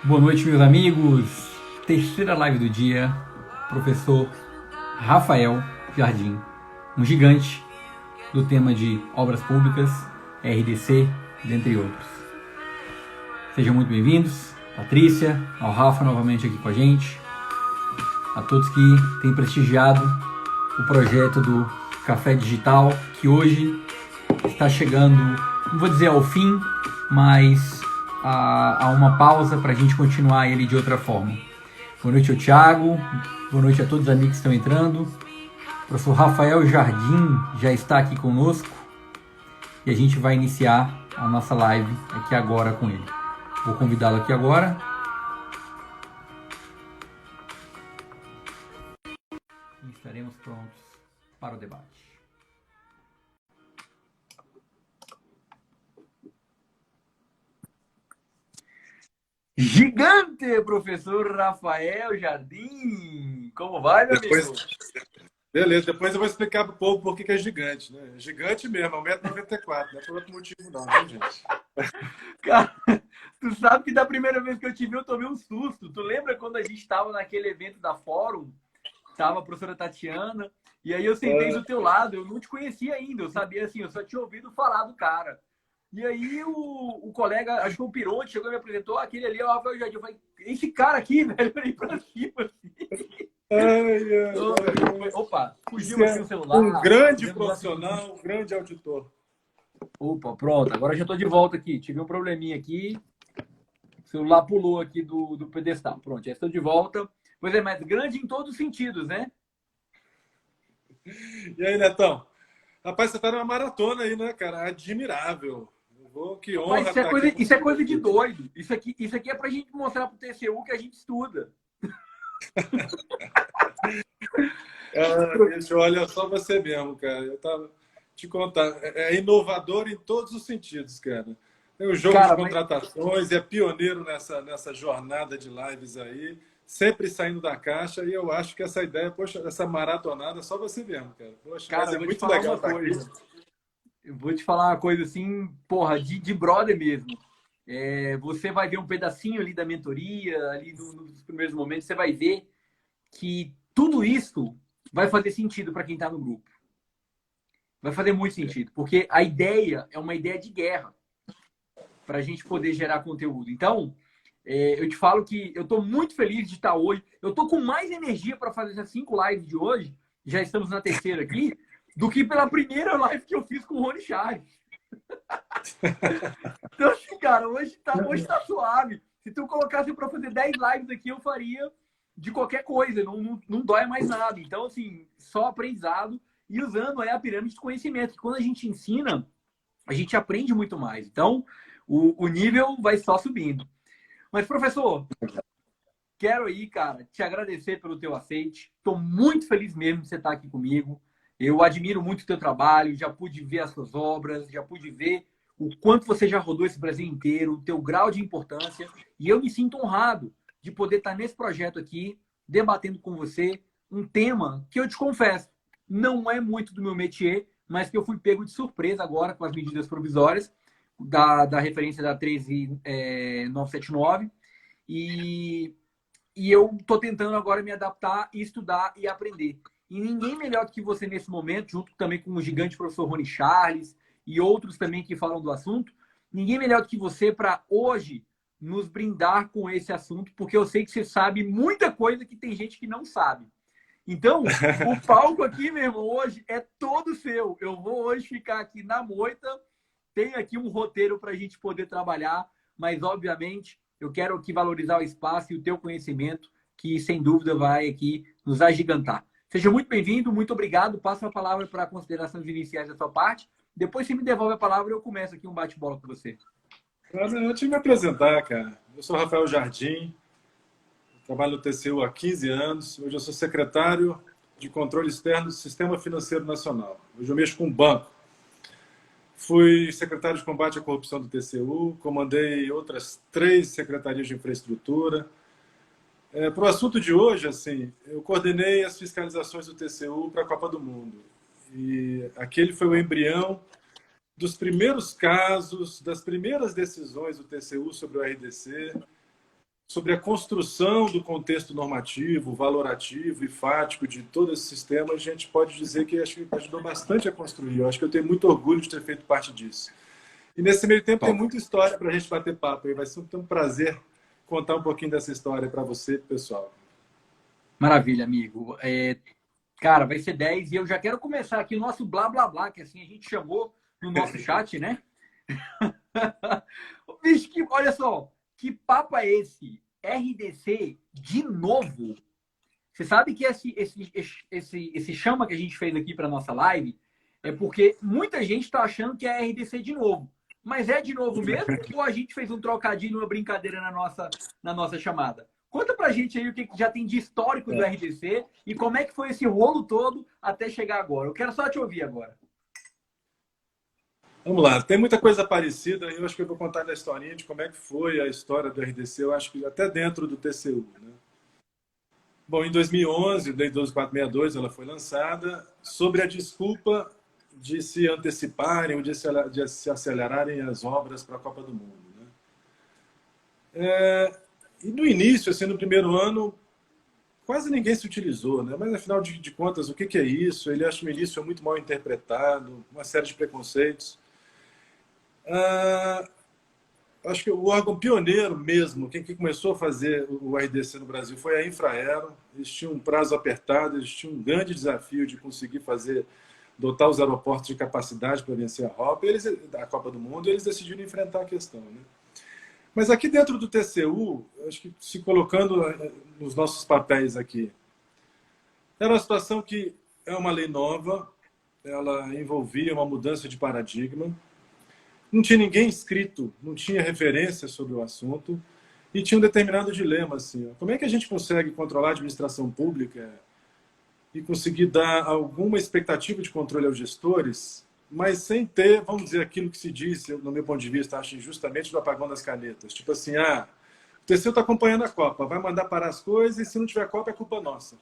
Boa noite, meus amigos. Terceira live do dia. Professor Rafael Jardim, um gigante do tema de obras públicas, RDC, dentre outros. Sejam muito bem-vindos. Patrícia, ao Rafa novamente aqui com a gente. A todos que têm prestigiado o projeto do Café Digital, que hoje está chegando, não vou dizer ao fim, mas a uma pausa para a gente continuar ele de outra forma. Boa noite ao Thiago, boa noite a todos os amigos que estão entrando. O professor Rafael Jardim já está aqui conosco e a gente vai iniciar a nossa live aqui agora com ele. Vou convidá-lo aqui agora. E estaremos prontos para o debate. Gigante, professor Rafael Jardim! Como vai, meu amigo? Beleza, depois eu vou explicar para o povo por que é gigante, né? É gigante mesmo, é 1,94 m, não é por outro motivo não, viu, gente? Cara, tu sabe que da primeira vez que eu te vi, eu tomei um susto. Tu lembra quando a gente estava naquele evento da Fórum? Tava a professora Tatiana, e aí eu sentei do teu lado, eu não te conhecia ainda, eu sabia assim, eu só tinha ouvido falar do cara. E aí o colega, acho que o Pironte, chegou e me apresentou, aquele ali é o Rafael Jardim. Eu falei, esse cara aqui, velho, eu olhei pra cima assim. Opa, fugiu aqui o celular. Um grande profissional, um grande auditor. Opa, pronto, agora já tô de volta aqui. Tive um probleminha aqui, o celular pulou aqui do pedestal. Pronto, já estou de volta. Pois é, mas grande em todos os sentidos, né? E aí, Netão? Rapaz, você tá numa maratona aí, né, cara? Admirável. Que honra Mas estar aqui isso é contigo coisa de aqui. doido. Isso aqui é pra gente mostrar pro TCU que a gente estuda. Bicho, olha só você mesmo, cara. Eu tava te contar, é inovador em todos os sentidos, cara. Tem o jogo de Cara, mas, contratações, é pioneiro nessa jornada de lives aí, sempre saindo da caixa, e eu acho que essa ideia, poxa, essa maratonada, é só você mesmo, cara. Poxa, mas cara, eu é vou te muito falar legal uma estar aqui. coisa. Eu vou te falar uma coisa assim, porra, de brother mesmo. É, você vai ver um pedacinho ali da mentoria, ali nos primeiros momentos, você vai ver que tudo isso vai fazer sentido para quem está no grupo. Vai fazer muito sentido, porque a ideia é uma ideia de guerra para a gente poder gerar conteúdo. Então, eu te falo que eu estou muito feliz de estar hoje. Eu estou com mais energia para fazer essas 5 lives de hoje, já estamos na terceira aqui, do que pela primeira live que eu fiz com o Rony Charles. Então, assim, cara, hoje tá suave. Se tu colocasse para fazer 10 lives aqui, eu faria de qualquer coisa, não dói mais nada. Então, assim, só aprendizado e usando a pirâmide de conhecimento, que quando a gente ensina, a gente aprende muito mais. Então, o nível vai só subindo. Mas, professor, quero aí, cara, te agradecer pelo teu aceite. Estou muito feliz mesmo de você estar aqui comigo. Eu admiro muito o teu trabalho, já pude ver as suas obras, já pude ver o quanto você já rodou esse Brasil inteiro, o teu grau de importância. E eu me sinto honrado de poder estar nesse projeto aqui, debatendo com você um tema que eu te confesso, não é muito do meu métier, mas que eu fui pego de surpresa agora com as medidas provisórias da referência da 13979. E eu estou tentando agora me adaptar, estudar e aprender. E ninguém melhor do que você nesse momento, junto também com o gigante professor Rony Charles e outros também que falam do assunto, ninguém melhor do que você para hoje nos brindar com esse assunto, porque eu sei que você sabe muita coisa que tem gente que não sabe. Então, o palco aqui, meu irmão, hoje é todo seu. Eu vou hoje ficar aqui na moita, tem aqui um roteiro para a gente poder trabalhar, mas, obviamente, eu quero aqui valorizar o espaço e o teu conhecimento, que, sem dúvida, vai aqui nos agigantar. Seja muito bem-vindo, muito obrigado. Passo a palavra para considerações iniciais da sua parte. Depois você me devolve a palavra e eu começo aqui um bate-bola com você. Eu tinha que me apresentar, cara. Eu sou Rafael Jardim, trabalho no TCU há 15 anos. Hoje eu sou secretário de controle externo do Sistema Financeiro Nacional. Hoje eu mexo com banco. Fui secretário de combate à corrupção do TCU, comandei outras 3 secretarias de infraestrutura. Para o assunto de hoje, assim, eu coordenei as fiscalizações do TCU para a Copa do Mundo. E aquele foi o embrião dos primeiros casos, das primeiras decisões do TCU sobre o RDC, sobre a construção do contexto normativo, valorativo e fático de todo esse sistema, a gente pode dizer que acho que ajudou bastante a construir. Eu acho que eu tenho muito orgulho de ter feito parte disso. E nesse meio tempo tem muita história para a gente bater papo. E vai ser um prazer contar um pouquinho dessa história para você, pessoal. Maravilha, amigo. Cara, vai ser 10 e eu já quero começar aqui o nosso blá blá blá, que assim a gente chamou no nosso chat, né? Bicho, olha só, que papo é esse? RDC de novo? Você sabe que esse chama que a gente fez aqui para nossa live é porque muita gente está achando que é RDC de novo. Mas é de novo mesmo ou a gente fez um trocadilho, uma brincadeira na nossa chamada? Conta pra gente aí o que já tem de histórico do RDC e como é que foi esse rolo todo até chegar agora. Eu quero só te ouvir agora. Vamos lá, tem muita coisa parecida. Eu acho que eu vou contar a historinha de como é que foi a história do RDC, eu acho que até dentro do TCU, né? Bom, em 2011, Lei 12.462, ela foi lançada sobre a desculpa de se anteciparem ou de se acelerarem as obras para a Copa do Mundo, né? E no início, assim, no primeiro ano, quase ninguém se utilizou, né? Mas, afinal de contas, o que é isso? Ele acha o início muito mal interpretado, uma série de preconceitos. Acho que o órgão pioneiro mesmo, quem começou a fazer o RDC no Brasil foi a Infraero. Eles tinham um prazo apertado, eles tinham um grande desafio de conseguir dotar os aeroportos de capacidade para vencer a Copa do Mundo, e eles decidiram enfrentar a questão, né? Mas aqui dentro do TCU, acho que se colocando nos nossos papéis aqui, era uma situação que é uma lei nova, ela envolvia uma mudança de paradigma, não tinha ninguém inscrito, não tinha referência sobre o assunto, e tinha um determinado dilema, assim, como é que a gente consegue controlar a administração pública e conseguir dar alguma expectativa de controle aos gestores, mas sem ter, vamos dizer, aquilo que se diz, no meu ponto de vista, acho injustamente, do apagão das canetas. Tipo assim, o TCU está acompanhando a Copa, vai mandar parar as coisas e se não tiver Copa é culpa nossa.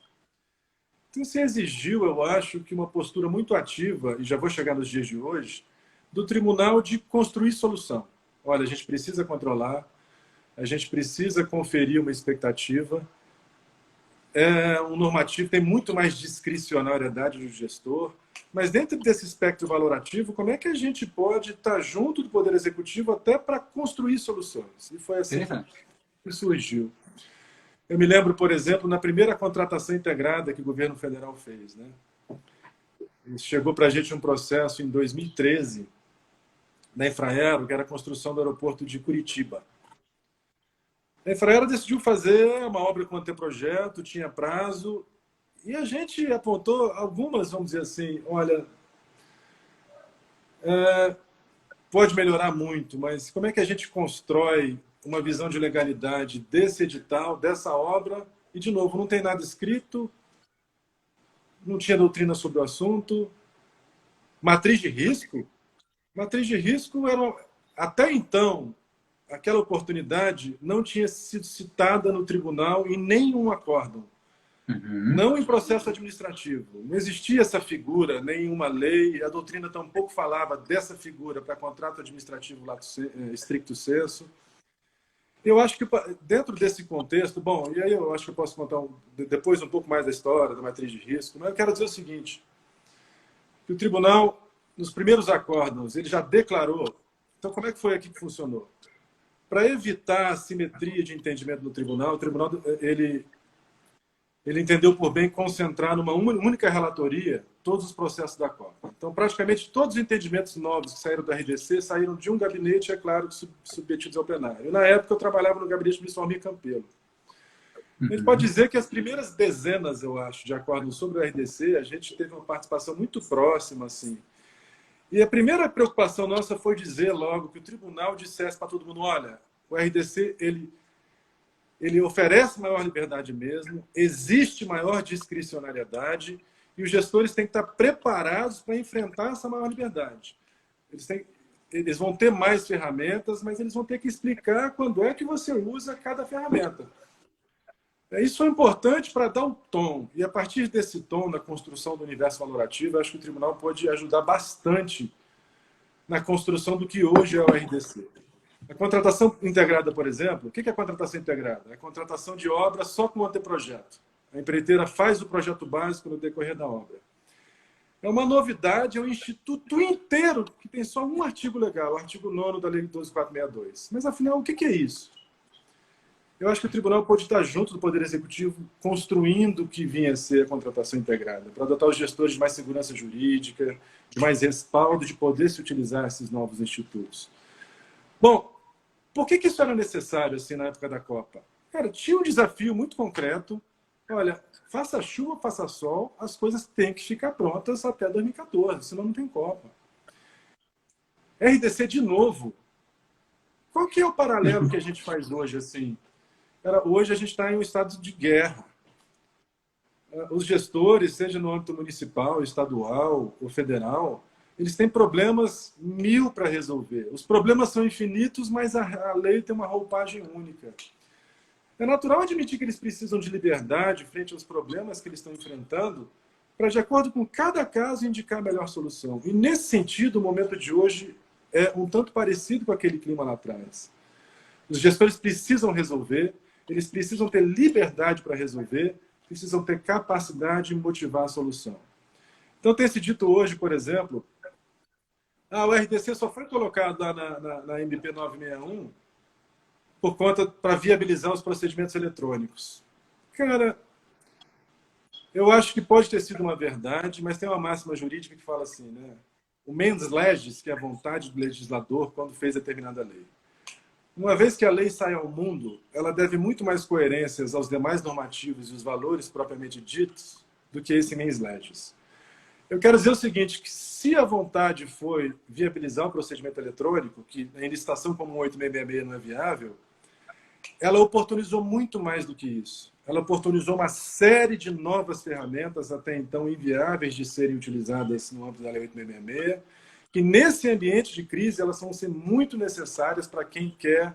Então se exigiu, eu acho, que uma postura muito ativa, e já vou chegar nos dias de hoje, do tribunal de construir solução. Olha, a gente precisa controlar, a gente precisa conferir uma expectativa, um normativo tem muito mais discricionariedade do gestor, mas dentro desse espectro valorativo, como é que a gente pode estar junto do Poder Executivo até para construir soluções? E foi assim que surgiu. Eu me lembro, por exemplo, na primeira contratação integrada que o governo federal fez, né? Chegou para a gente um processo em 2013, na Infraero, que era a construção do aeroporto de Curitiba. A Infraero decidiu fazer uma obra com anteprojeto, tinha prazo, e a gente apontou algumas, vamos dizer assim, olha, pode melhorar muito, mas como é que a gente constrói uma visão de legalidade desse edital, dessa obra, e, de novo, não tem nada escrito, não tinha doutrina sobre o assunto, matriz de risco? Matriz de risco era, até então, aquela oportunidade não tinha sido citada no tribunal em nenhum acórdão. Não em processo administrativo. Não existia essa figura, nenhuma lei, a doutrina tampouco falava dessa figura para contrato administrativo stricto sensu. Eu acho que dentro desse contexto, bom, e aí eu acho que eu posso contar depois um pouco mais da história da matriz de risco, mas eu quero dizer o seguinte, que o tribunal, nos primeiros acórdãos, ele já declarou, então como é que foi aqui que funcionou? Para evitar a simetria de entendimento no tribunal, o tribunal ele entendeu por bem concentrar numa única relatoria todos os processos da Copa. Então, praticamente todos os entendimentos novos que saíram do RDC saíram de um gabinete, é claro, submetidos ao plenário. Na época, eu trabalhava no gabinete do ministro Almir Campelo. A gente pode dizer que as primeiras dezenas, eu acho, de acordos sobre o RDC, a gente teve uma participação muito próxima, assim. E a primeira preocupação nossa foi dizer logo que o tribunal dissesse para todo mundo, olha, o RDC, ele oferece maior liberdade mesmo, existe maior discricionariedade e os gestores têm que estar preparados para enfrentar essa maior liberdade. Eles vão ter mais ferramentas, mas eles vão ter que explicar quando é que você usa cada ferramenta. Isso é importante para dar um tom. E a partir desse tom, na construção do universo valorativo, eu acho que o tribunal pode ajudar bastante na construção do que hoje é o RDC. A contratação integrada, por exemplo, o que é a contratação integrada? É a contratação de obra só com o anteprojeto. A empreiteira faz o projeto básico no decorrer da obra. É uma novidade, é um instituto inteiro que tem só um artigo legal, o artigo 9º da Lei 12.462. Mas, afinal, o que é isso? Eu acho que o tribunal pode estar junto do Poder Executivo construindo o que vinha a ser a contratação integrada, para adotar os gestores de mais segurança jurídica, de mais respaldo, de poder se utilizar esses novos institutos. Bom, por que isso era necessário assim na época da Copa? Cara, tinha um desafio muito concreto. Olha, faça chuva, faça sol, as coisas têm que ficar prontas até 2014, senão não tem Copa. RDC de novo. Qual que é o paralelo que a gente faz hoje assim? Hoje a gente está em um estado de guerra. Os gestores, seja no âmbito municipal, estadual ou federal, eles têm problemas 1000 para resolver. Os problemas são infinitos, mas a lei tem uma roupagem única. É natural admitir que eles precisam de liberdade frente aos problemas que eles estão enfrentando, para, de acordo com cada caso, indicar a melhor solução. E, nesse sentido, o momento de hoje é um tanto parecido com aquele clima lá atrás. Os gestores precisam resolver, eles precisam ter liberdade para resolver, precisam ter capacidade de motivar a solução. Então, tem se dito hoje, por exemplo, o RDC só foi colocado lá na MP 961 por conta para viabilizar os procedimentos eletrônicos. Cara, eu acho que pode ter sido uma verdade, mas tem uma máxima jurídica que fala assim, né? O mens legis, que é a vontade do legislador quando fez determinada lei. Uma vez que a lei sai ao mundo, ela deve muito mais coerências aos demais normativos e os valores propriamente ditos do que esse mens legis. Eu quero dizer o seguinte, que se a vontade foi viabilizar o procedimento eletrônico, que em licitação como 8666 não é viável, ela oportunizou muito mais do que isso. Ela oportunizou uma série de novas ferramentas, até então inviáveis de serem utilizadas no âmbito da Lei 8666, que nesse ambiente de crise elas vão ser muito necessárias para quem quer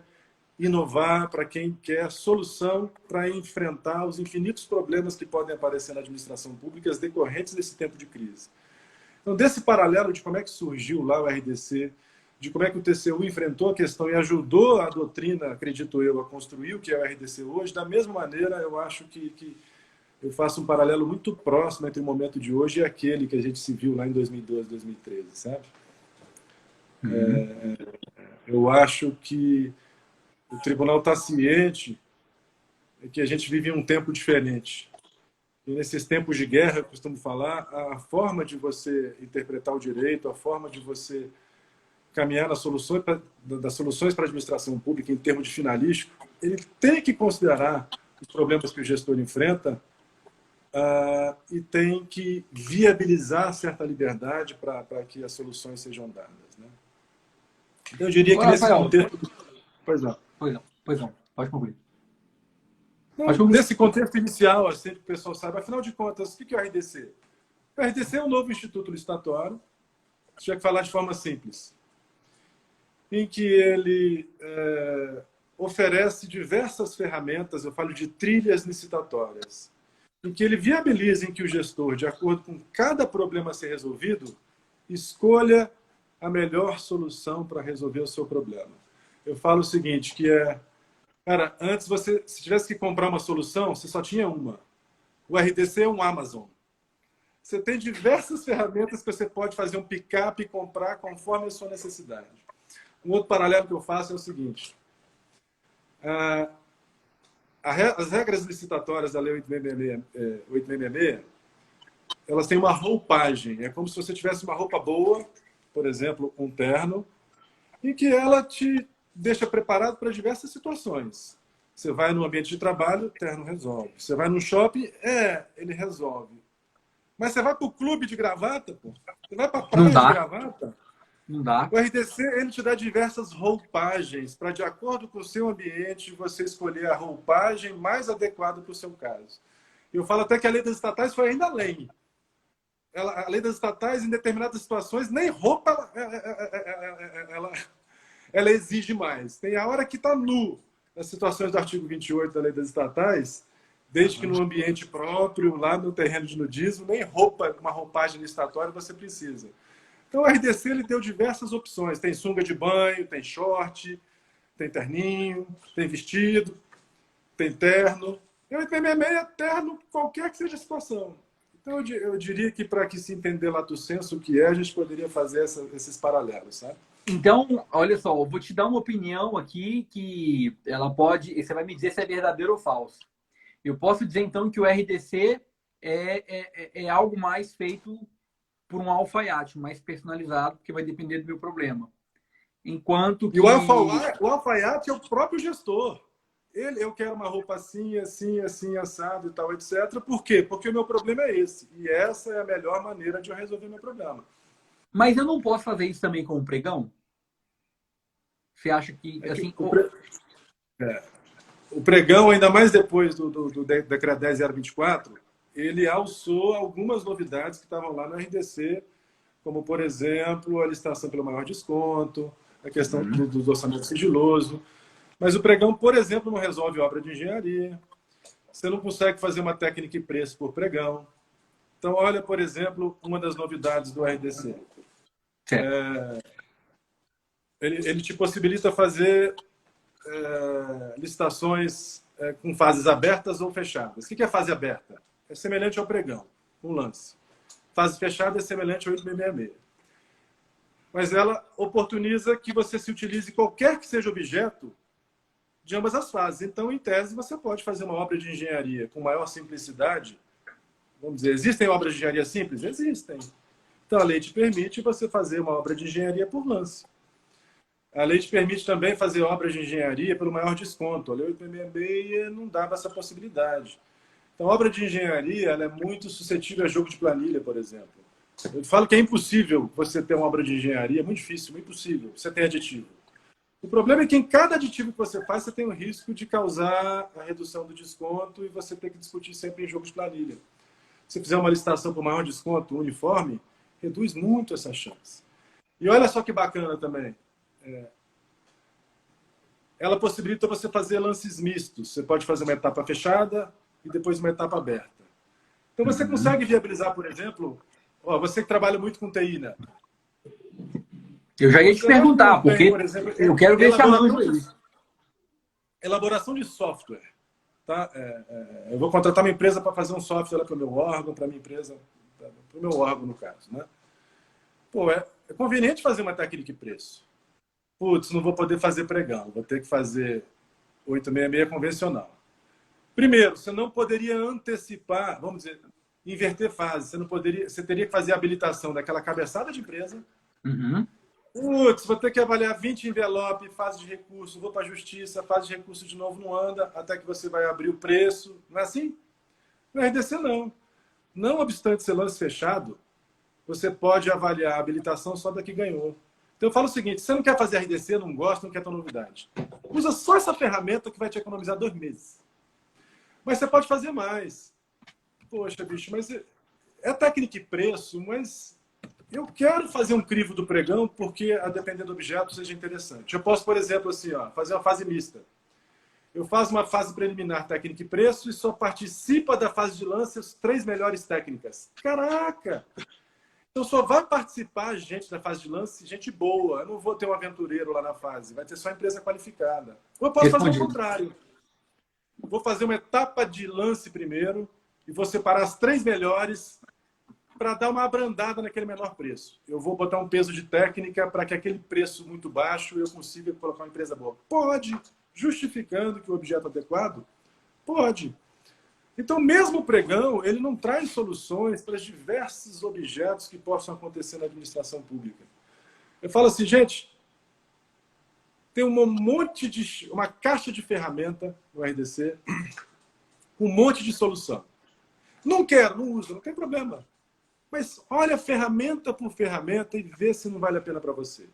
inovar, para quem quer solução para enfrentar os infinitos problemas que podem aparecer na administração pública decorrentes desse tempo de crise. Então, desse paralelo de como é que surgiu lá o RDC, de como é que o TCU enfrentou a questão e ajudou a doutrina, acredito eu, a construir o que é o RDC hoje, da mesma maneira, eu acho que eu faço um paralelo muito próximo entre o momento de hoje e aquele que a gente se viu lá em 2012, 2013, sabe? Eu acho que o tribunal está ciente que a gente vive em um tempo diferente. E nesses tempos de guerra, eu costumo falar, a forma de você interpretar o direito, a forma de você caminhar das soluções para a administração pública em termos de finalístico, ele tem que considerar os problemas que o gestor enfrenta e tem que viabilizar certa liberdade para que as soluções sejam dadas, né? Então, eu diria que nesse contexto... Pois não. Pode concluir. Nesse contexto inicial, assim, que o pessoal sabe, afinal de contas, o que é o RDC? O RDC é um novo instituto licitatório, tinha que falar de forma simples, em que ele oferece diversas ferramentas, eu falo de trilhas licitatórias, em que ele viabiliza em que o gestor, de acordo com cada problema a ser resolvido, escolha a melhor solução para resolver o seu problema. Eu falo o seguinte, que cara, antes você, se tivesse que comprar uma solução, você só tinha uma. O RDC é um Amazon. Você tem diversas ferramentas que você pode fazer um pick-up e comprar conforme a sua necessidade. Um outro paralelo que eu faço é o seguinte. As regras licitatórias da Lei 866, elas têm uma roupagem. É como se você tivesse uma roupa boa, por exemplo, um terno, e que ela te deixa preparado para diversas situações. Você vai no ambiente de trabalho, o terno resolve. Você vai no shopping, ele resolve. Mas você vai para o clube de gravata, pô? Você vai para a praia de gravata? Não dá. O RDC, ele te dá diversas roupagens para, de acordo com o seu ambiente, você escolher a roupagem mais adequada para o seu caso. Eu falo até que a lei das estatais foi ainda além. A lei das estatais, em determinadas situações, nem roupa ela exige mais. Tem a hora que está nu, nas situações do artigo 28 da lei das estatais, desde que no ambiente próprio, lá no terreno de nudismo, nem uma roupagem licitatória você precisa. Então, o RDC ele deu diversas opções. Tem sunga de banho, tem short, tem terninho, tem vestido, tem terno. E 866 é terno, qualquer que seja a situação. Então, eu diria que para que se entender lato sensu o que é, a gente poderia fazer esses paralelos, sabe? Então, olha só, eu vou te dar uma opinião aqui que ela pode... Você vai me dizer se é verdadeiro ou falso. Eu posso dizer, então, que o RDC é algo mais feito por um alfaiate, mais personalizado, porque vai depender do meu problema. Enquanto que... E o alfaiate é o próprio gestor. Eu quero uma roupa assim, assim, assim, assado e tal, etc. Por quê? Porque o meu problema é esse. E essa é a melhor maneira de eu resolver meu problema. Mas eu não posso fazer isso também com o pregão? Você acha que... assim, o pregão, ainda mais depois do Decreto 10.024, ele alçou algumas novidades que estavam lá no RDC, como, por exemplo, a licitação pelo maior desconto, a questão do orçamento sigiloso. Mas o pregão, por exemplo, não resolve obra de engenharia. Você não consegue fazer uma técnica e preço por pregão. Então, olha, por exemplo, uma das novidades do RDC. Ele te possibilita fazer licitações com fases abertas ou fechadas. O que é fase aberta? É semelhante ao pregão, um lance. Fase fechada é semelhante ao 866. Mas ela oportuniza que você se utilize qualquer que seja objeto de ambas as fases. Então, em tese, você pode fazer uma obra de engenharia com maior simplicidade. Vamos dizer, existem obras de engenharia simples? Existem. Então, a lei te permite você fazer uma obra de engenharia por lance. A lei te permite também fazer obras de engenharia pelo maior desconto. A lei 866 não dava essa possibilidade. Então, a obra de engenharia ela é muito suscetível a jogo de planilha, por exemplo. Eu falo que é impossível você ter uma obra de engenharia, é muito difícil, impossível. Você tem aditivo. O problema é que em cada aditivo que você faz, você tem o risco de causar a redução do desconto e você tem que discutir sempre em jogo de planilha. Se fizer uma licitação por maior desconto uniforme, reduz muito essa chance. E olha só que bacana também. Ela possibilita você fazer lances mistos. Você pode fazer uma etapa fechada e depois uma etapa aberta. Então você consegue viabilizar, por exemplo, você que trabalha muito com TI, né? Eu já ia te perguntar, porque por exemplo, eu quero ver se a elaboração de software. Tá? Eu vou contratar uma empresa para fazer um software para o meu órgão, para a minha empresa, para o meu órgão, no caso. Né? Pô, é conveniente fazer uma técnica e preço. Putz, não vou poder fazer pregão, vou ter que fazer 866 convencional. Primeiro, você não poderia antecipar, vamos dizer, inverter fase. Você teria que fazer a habilitação daquela cabeçada de empresa. Putz, vou ter que avaliar 20 envelopes, fase de recurso, vou para a justiça, fase de recurso de novo não anda, até que você vai abrir o preço. Não é assim? No RDC, não. Não obstante ser lance fechado, você pode avaliar a habilitação só da que ganhou. Então eu falo o seguinte, se você não quer fazer RDC, não gosta, não quer ter novidade. Usa só essa ferramenta que vai te economizar 2 meses. Mas você pode fazer mais. Poxa, bicho, mas é técnica e preço, mas eu quero fazer um crivo do pregão porque, a depender do objeto, seja interessante. Eu posso, por exemplo, assim, fazer uma fase mista. Eu faço uma fase preliminar técnica e preço e só participa da fase de lance as 3 melhores técnicas. Caraca! Então só vai participar gente da fase de lance, gente boa. Eu não vou ter um aventureiro lá na fase, vai ter só empresa qualificada. Ou eu posso fazer o contrário. Vou fazer uma etapa de lance primeiro e vou separar as 3 melhores para dar uma abrandada naquele menor preço. Eu vou botar um peso de técnica para que aquele preço muito baixo eu consiga colocar uma empresa boa. Pode, justificando que o objeto é adequado, pode. Então, mesmo o pregão, ele não traz soluções para os diversos objetos que possam acontecer na administração pública. Eu falo assim, gente, tem uma caixa de ferramenta no RDC, um monte de solução. Não quero, não uso, não tem problema. Mas olha ferramenta por ferramenta e vê se não vale a pena para você.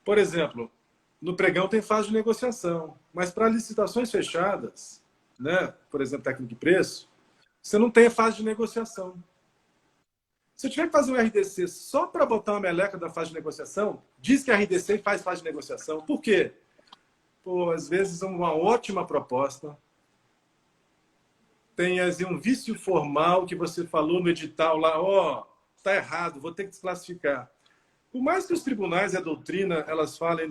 Por exemplo, no pregão tem fase de negociação, mas para licitações fechadas, né, por exemplo, técnica de preço, você não tem a fase de negociação. Se eu tiver que fazer um RDC só para botar uma meleca da fase de negociação, diz que a RDC faz fase de negociação. Por quê? Pô, às vezes uma ótima proposta tem assim, um vício formal que você falou no edital lá, tá errado, vou ter que desclassificar. Por mais que os tribunais e a doutrina elas falem,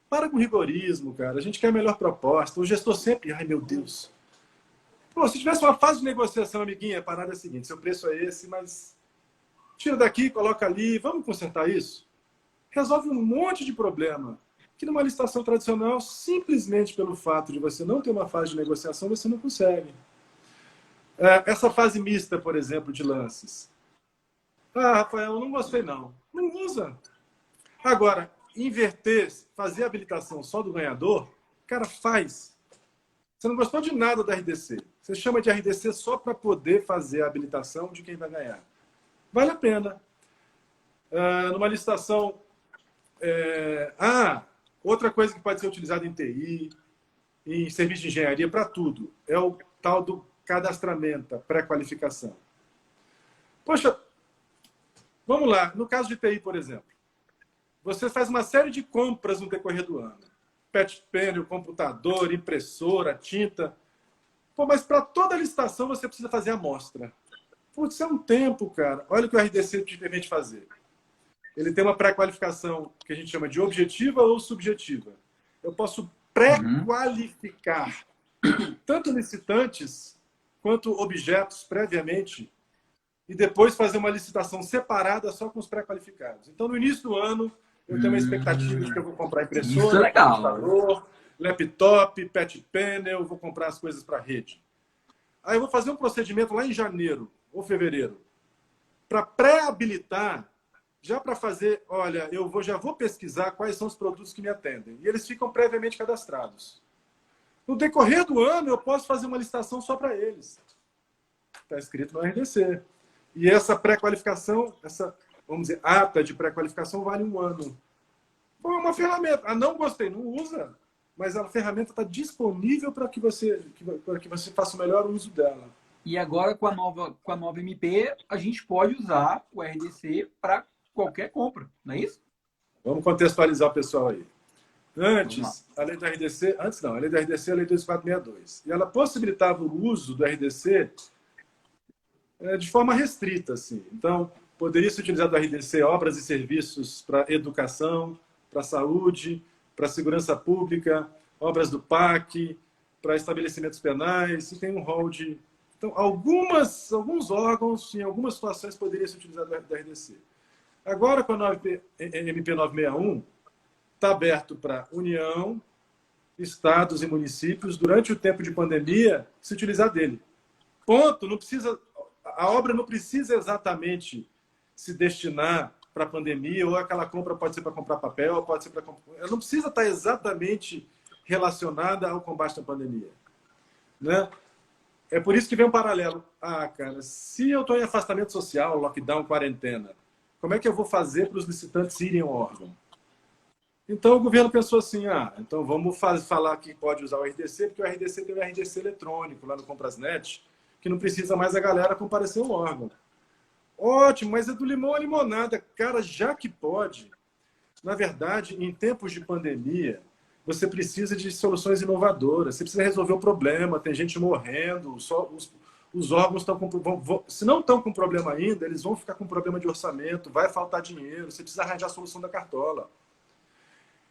Para com rigorismo, cara. A gente quer a melhor proposta. O gestor sempre, ai meu Deus. Pô, se tivesse uma fase de negociação, amiguinha, a parada é a seguinte, seu preço é esse, mas tira daqui, coloca ali, vamos consertar isso? Resolve um monte de problema. Que numa licitação tradicional, simplesmente pelo fato de você não ter uma fase de negociação, você não consegue. Essa fase mista, por exemplo, de lances. Ah, Rafael, não gostei não. Não usa. Agora, inverter, fazer a habilitação só do ganhador, cara, faz. Você não gostou de nada da RDC. Você chama de RDC só para poder fazer a habilitação de quem vai ganhar. Vale a pena. Numa licitação... outra coisa que pode ser utilizada em TI, em serviço de engenharia, para tudo, é o tal do cadastramento, pré-qualificação. Poxa, vamos lá. No caso de TI, por exemplo, você faz uma série de compras no decorrer do ano. Patch panel, computador, impressora, tinta. Pô, mas para toda a licitação você precisa fazer amostra. Putz, é um tempo, cara. Olha o que o RDC te permite fazer. Ele tem uma pré-qualificação que a gente chama de objetiva ou subjetiva. Eu posso pré-qualificar tanto licitantes quanto objetos previamente e depois fazer uma licitação separada só com os pré-qualificados. Então, no início do ano, eu tenho uma expectativa de que eu vou comprar impressora, computador, laptop, patch panel, vou comprar as coisas para a rede. Aí eu vou fazer um procedimento lá em janeiro ou fevereiro para pré-habilitar, já para fazer, olha, já vou pesquisar quais são os produtos que me atendem. E eles ficam previamente cadastrados. No decorrer do ano, eu posso fazer uma licitação só para eles. Está escrito no RDC. E essa pré-qualificação, essa, vamos dizer, ata de pré-qualificação vale 1 ano. Pô, é uma ferramenta. Ah, não gostei, não usa. Mas a ferramenta está disponível para que você faça o melhor uso dela. E agora, com a nova MP, a gente pode usar o RDC para qualquer compra, não é isso? Vamos contextualizar o pessoal aí. Antes, a lei do RDC... Antes não, a lei do RDC é a lei 2462. E ela possibilitava o uso do RDC de forma restrita, assim. Então, poderia ser utilizado o RDC obras e serviços para educação, para saúde, para segurança pública, obras do PAC, para estabelecimentos penais, e tem um rol de... Então, alguns órgãos, em algumas situações, poderiam ser utilizados o RDC. Agora, com a MP 961, está aberto para União, estados e municípios, durante o tempo de pandemia, se utilizar dele. Ponto. Não precisa, a obra não precisa exatamente se destinar para a pandemia, ou aquela compra pode ser para comprar papel, pode ser para... Ela não precisa estar exatamente relacionada ao combate à pandemia. Né? É por isso que vem um paralelo. Ah, cara, se eu estou em afastamento social, lockdown, quarentena, como é que eu vou fazer para os licitantes irem ao órgão? Então o governo pensou assim, então vamos falar que pode usar o RDC, porque o RDC tem o RDC eletrônico lá no Comprasnet, que não precisa mais a galera comparecer ao órgão. Ótimo, mas é do limão à limonada. Cara, já que pode, na verdade, em tempos de pandemia, você precisa de soluções inovadoras, você precisa resolver o problema, tem gente morrendo, os órgãos estão com... Se não estão com problema ainda, eles vão ficar com problema de orçamento, vai faltar dinheiro, você precisa arranjar a solução da cartola.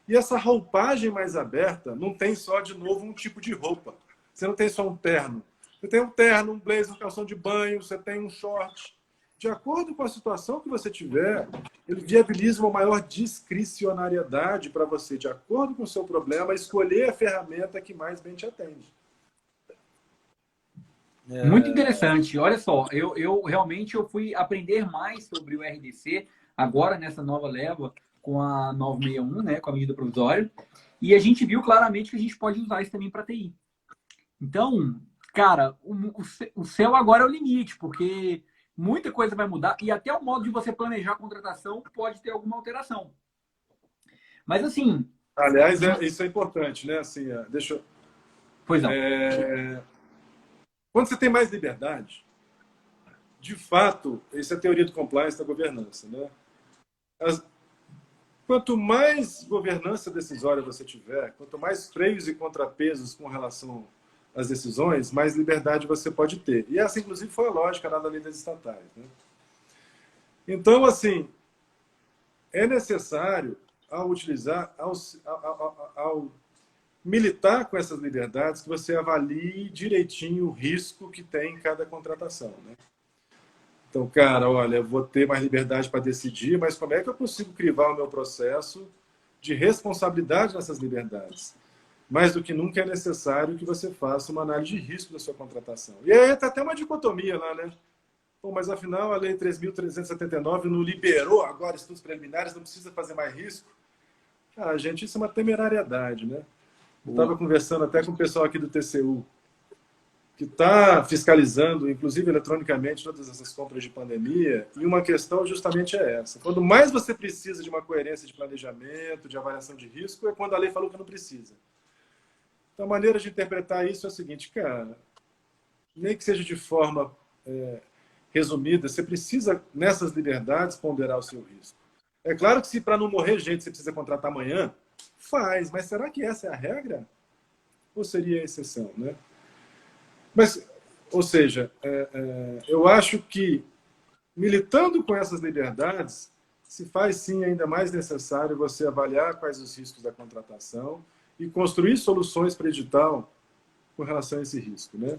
E essa roupagem mais aberta não tem só, de novo, um tipo de roupa. Você não tem só um terno. Você tem um terno, um blazer, um calção de banho, você tem um short. De acordo com a situação que você tiver, ele viabiliza uma maior discricionariedade para você, de acordo com o seu problema, escolher a ferramenta que mais bem te atende. Muito interessante. Olha só, eu realmente fui aprender mais sobre o RDC agora nessa nova leva com a 961, né, com a medida provisória, e a gente viu claramente que a gente pode usar isso também para TI. Então, cara, o céu agora é o limite, porque muita coisa vai mudar e até o modo de você planejar a contratação pode ter alguma alteração. Mas assim... Aliás, isso é importante, né? Assim, deixa eu... Pois não. Quando você tem mais liberdade, de fato, isso é a teoria do compliance da governança, né? Quanto mais governança decisória você tiver, quanto mais freios e contrapesos com relação às decisões, mais liberdade você pode ter. E essa, inclusive, foi a lógica lá da lei das estatais. Né? Então, assim, é necessário ao utilizar, ao militar com essas liberdades, que você avalie direitinho o risco que tem em cada contratação, né? Então, cara, olha, eu vou ter mais liberdade para decidir, mas como é que eu consigo crivar o meu processo de responsabilidade nessas liberdades? Mais do que nunca é necessário que você faça uma análise de risco da sua contratação. E aí está até uma dicotomia lá, né? Pô, mas afinal a Lei 3.379 não liberou agora estudos preliminares, não precisa fazer mais risco? Ah, gente, isso é uma temerariedade, né? Eu estava conversando até com o pessoal aqui do TCU, que está fiscalizando, inclusive eletronicamente, todas essas compras de pandemia, e uma questão justamente é essa. Quando mais você precisa de uma coerência de planejamento, de avaliação de risco, é quando a lei falou que não precisa. Então, a maneira de interpretar isso é a seguinte, cara, nem que seja de forma resumida, você precisa, nessas liberdades, ponderar o seu risco. É claro que se para não morrer gente você precisa contratar amanhã, faz, mas será que essa é a regra? Ou seria a exceção, né? Mas, ou seja, eu acho que militando com essas liberdades, se faz sim ainda mais necessário você avaliar quais os riscos da contratação e construir soluções para edital com relação a esse risco, né?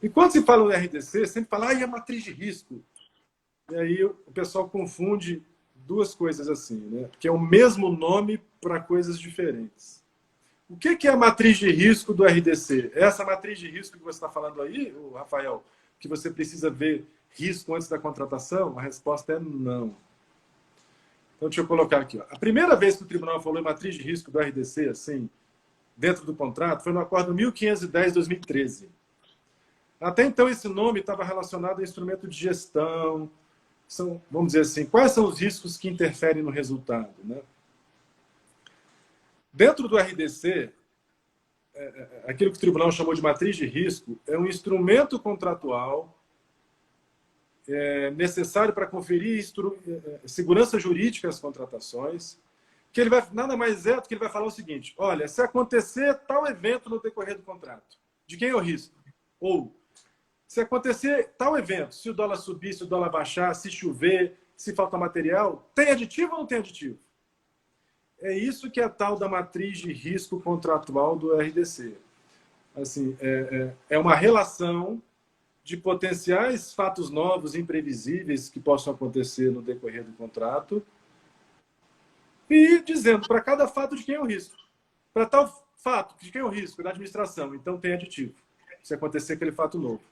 E quando se fala no RDC, sempre fala, e a matriz de risco? E aí o pessoal confunde duas coisas assim, né? Que é o mesmo nome para coisas diferentes. O que é a matriz de risco do RDC? É essa matriz de risco que você está falando aí, Rafael, que você precisa ver risco antes da contratação? A resposta é não. Então, deixa eu colocar aqui. Ó. A primeira vez que o tribunal falou em matriz de risco do RDC, assim, dentro do contrato, foi no acordo 1510-2013. Até então, esse nome estava relacionado a instrumento de gestão. Vamos dizer assim, quais são os riscos que interferem no resultado, né? Dentro do RDC, aquilo que o tribunal chamou de matriz de risco é um instrumento contratual necessário para conferir segurança jurídica às contratações, que ele vai, nada mais é do que ele vai falar o seguinte, olha, se acontecer tal evento no decorrer do contrato, de quem é o risco? Ou, se acontecer tal evento, se o dólar subir, se o dólar baixar, se chover, se falta material, tem aditivo ou não tem aditivo? É isso que é a tal da matriz de risco contratual do RDC. Assim, é uma relação de potenciais fatos novos, imprevisíveis, que possam acontecer no decorrer do contrato, e dizendo para cada fato de quem é o risco. Para tal fato, de quem é o risco? Da administração. Então tem aditivo, se acontecer aquele fato novo.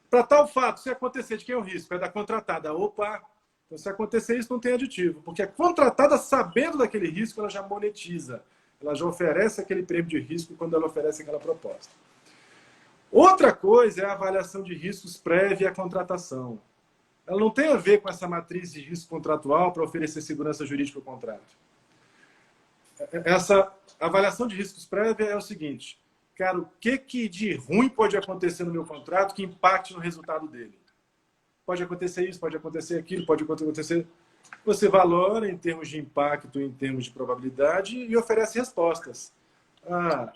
Para tal fato, se acontecer, de quem é o risco? É da contratada. Opa! Então, se acontecer isso, não tem aditivo. Porque a contratada, sabendo daquele risco, ela já monetiza. Ela já oferece aquele prêmio de risco quando ela oferece aquela proposta. Outra coisa é a avaliação de riscos prévia à contratação. Ela não tem a ver com essa matriz de risco contratual para oferecer segurança jurídica ao contrato. Essa avaliação de riscos prévia é o seguinte, cara, o que de ruim pode acontecer no meu contrato que impacte no resultado dele? Pode acontecer isso, pode acontecer aquilo, pode acontecer... Você valora em termos de impacto, em termos de probabilidade e oferece respostas. Para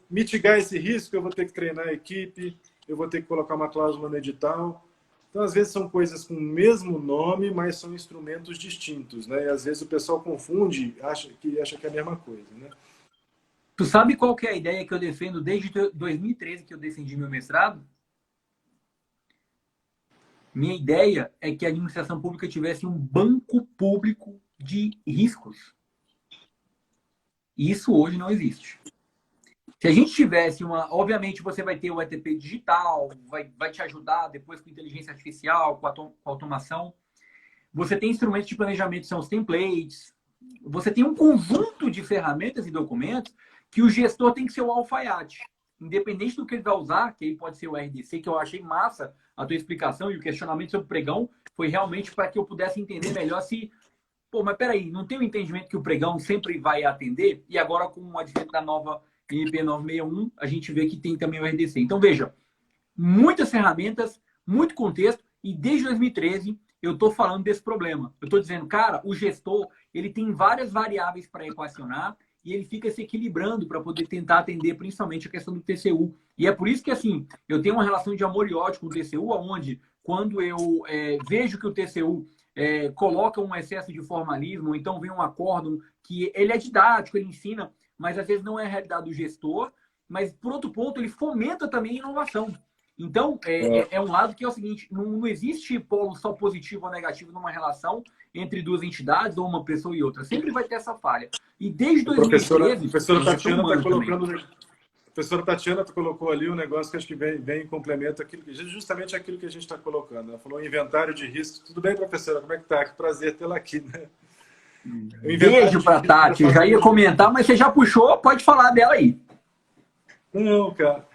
mitigar esse risco, eu vou ter que treinar a equipe, eu vou ter que colocar uma cláusula no edital. Então, às vezes, são coisas com o mesmo nome, mas são instrumentos distintos, né? E, às vezes, o pessoal confunde, acha que é a mesma coisa, né? Tu sabe qual que é a ideia que eu defendo desde 2013, que eu defendi meu mestrado? Minha ideia é que a administração pública tivesse um banco público de riscos. E isso hoje não existe. Se a gente tivesse uma... Obviamente, você vai ter o ETP digital, vai te ajudar depois com inteligência artificial, com automação. Você tem instrumentos de planejamento, são os templates. Você tem um conjunto de ferramentas e documentos que o gestor tem que ser o alfaiate. Independente do que ele vai usar, que aí pode ser o RDC, que eu achei massa a tua explicação e o questionamento sobre o pregão, foi realmente para que eu pudesse entender melhor se... Pô, mas peraí, não tem o entendimento que o pregão sempre vai atender? E agora, com o advento da nova MP 961, a gente vê que tem também o RDC. Então, veja, muitas ferramentas, muito contexto, e desde 2013 eu estou falando desse problema. Eu estou dizendo, cara, o gestor ele tem várias variáveis para equacionar e ele fica se equilibrando para poder tentar atender principalmente a questão do TCU. E é por isso que, assim, eu tenho uma relação de amor e ódio com o TCU, onde quando eu vejo que o TCU coloca um excesso de formalismo, então vem um acórdão que ele é didático, ele ensina, mas às vezes não é a realidade do gestor, mas por outro ponto ele fomenta também a inovação. Então, é um lado que é o seguinte, não existe polo só positivo ou negativo numa relação entre duas entidades ou uma pessoa e outra. Sempre vai ter essa falha. E desde 2013... A professora Tatiana está colocando... A professora Tatiana colocou ali um negócio que acho que vem em complemento aquilo, justamente aquilo que a gente está colocando. Ela falou inventário de riscos. Tudo bem, professora? Como é que está? Que prazer tê-la aqui, né? Beijo para Tati. Eu já ia comentar, mas você já puxou, pode falar dela aí. Não, cara.